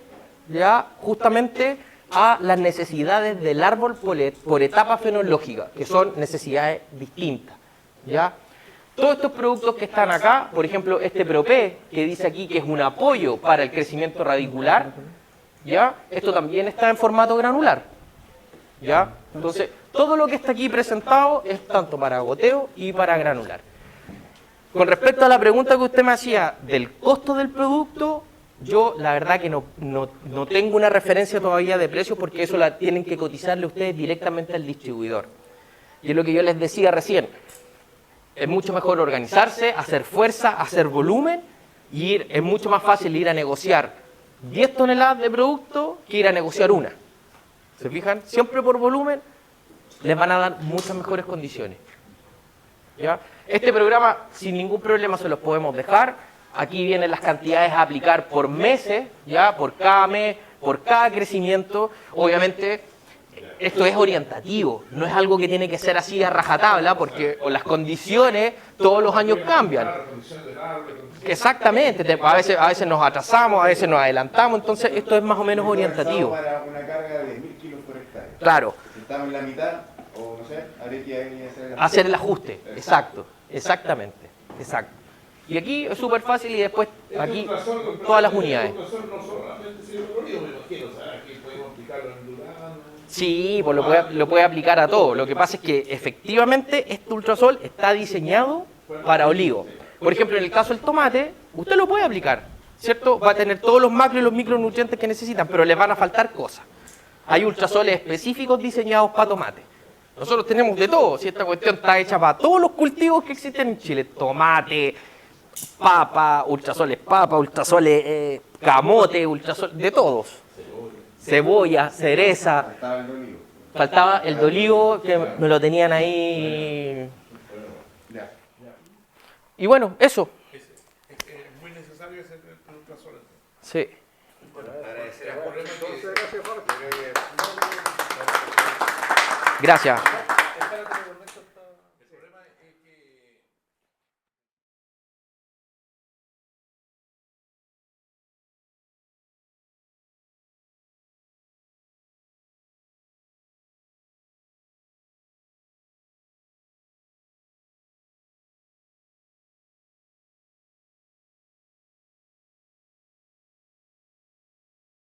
Speaker 2: ya, justamente a las necesidades del árbol por etapa fenológica, que son necesidades distintas, ¿ya? Todos estos productos que están acá, por ejemplo, este Propé, que dice aquí que es un apoyo para el crecimiento radicular, ¿ya? Esto también está en formato granular, ¿ya? Entonces, todo lo que está aquí presentado es tanto para goteo y para granular. Con respecto a la pregunta que usted me hacía del costo del producto, yo la verdad que no tengo una referencia todavía de precios, porque eso la tienen que cotizarle ustedes directamente al distribuidor. Y es lo que yo les decía recién. Es mucho mejor organizarse, hacer fuerza, hacer volumen, y es mucho más fácil ir a negociar 10 toneladas de producto que ir a negociar una. ¿Se fijan? Siempre por volumen les van a dar muchas mejores condiciones, ¿ya? Este programa sin ningún problema se los podemos dejar. Aquí vienen las cantidades a aplicar por meses, ¿ya? Por cada mes, por cada crecimiento. Obviamente esto es orientativo, no es algo que tiene que ser así a rajatabla, porque las condiciones todos los años cambian. Exactamente, a veces nos atrasamos, a veces nos adelantamos, entonces esto es más o menos orientativo.
Speaker 1: Para una carga de 1000 kilos por hectárea.
Speaker 2: Claro.
Speaker 1: Si estamos en la mitad, o no sé, habría que
Speaker 2: hacer el ajuste. Exacto, exactamente, exacto. Y aquí es súper fácil y después aquí todas las unidades.
Speaker 3: No solamente sirve por olivo, me imagino, o sea, aquí podemos aplicarlo en Durán.
Speaker 2: Sí, pues lo puede aplicar a todo. Lo que pasa es que efectivamente este ultrasol está diseñado para olivo. Por ejemplo, en el caso del tomate, usted lo puede aplicar, ¿cierto? Va a tener todos los macro y los micronutrientes que necesitan, pero les van a faltar cosas. Hay ultrasoles específicos diseñados para tomate. Nosotros tenemos de todo. Si esta cuestión está hecha para todos los cultivos que existen en Chile: tomate, papa, ultrasoles camote, ultrasoles, de todos. Cebolla, cereza. Faltaba el de olivo, que me lo tenían ahí. Y bueno, eso.
Speaker 3: Es muy necesario ese ultrasol.
Speaker 2: Sí.
Speaker 3: Agradecer a Jorge.
Speaker 2: Gracias.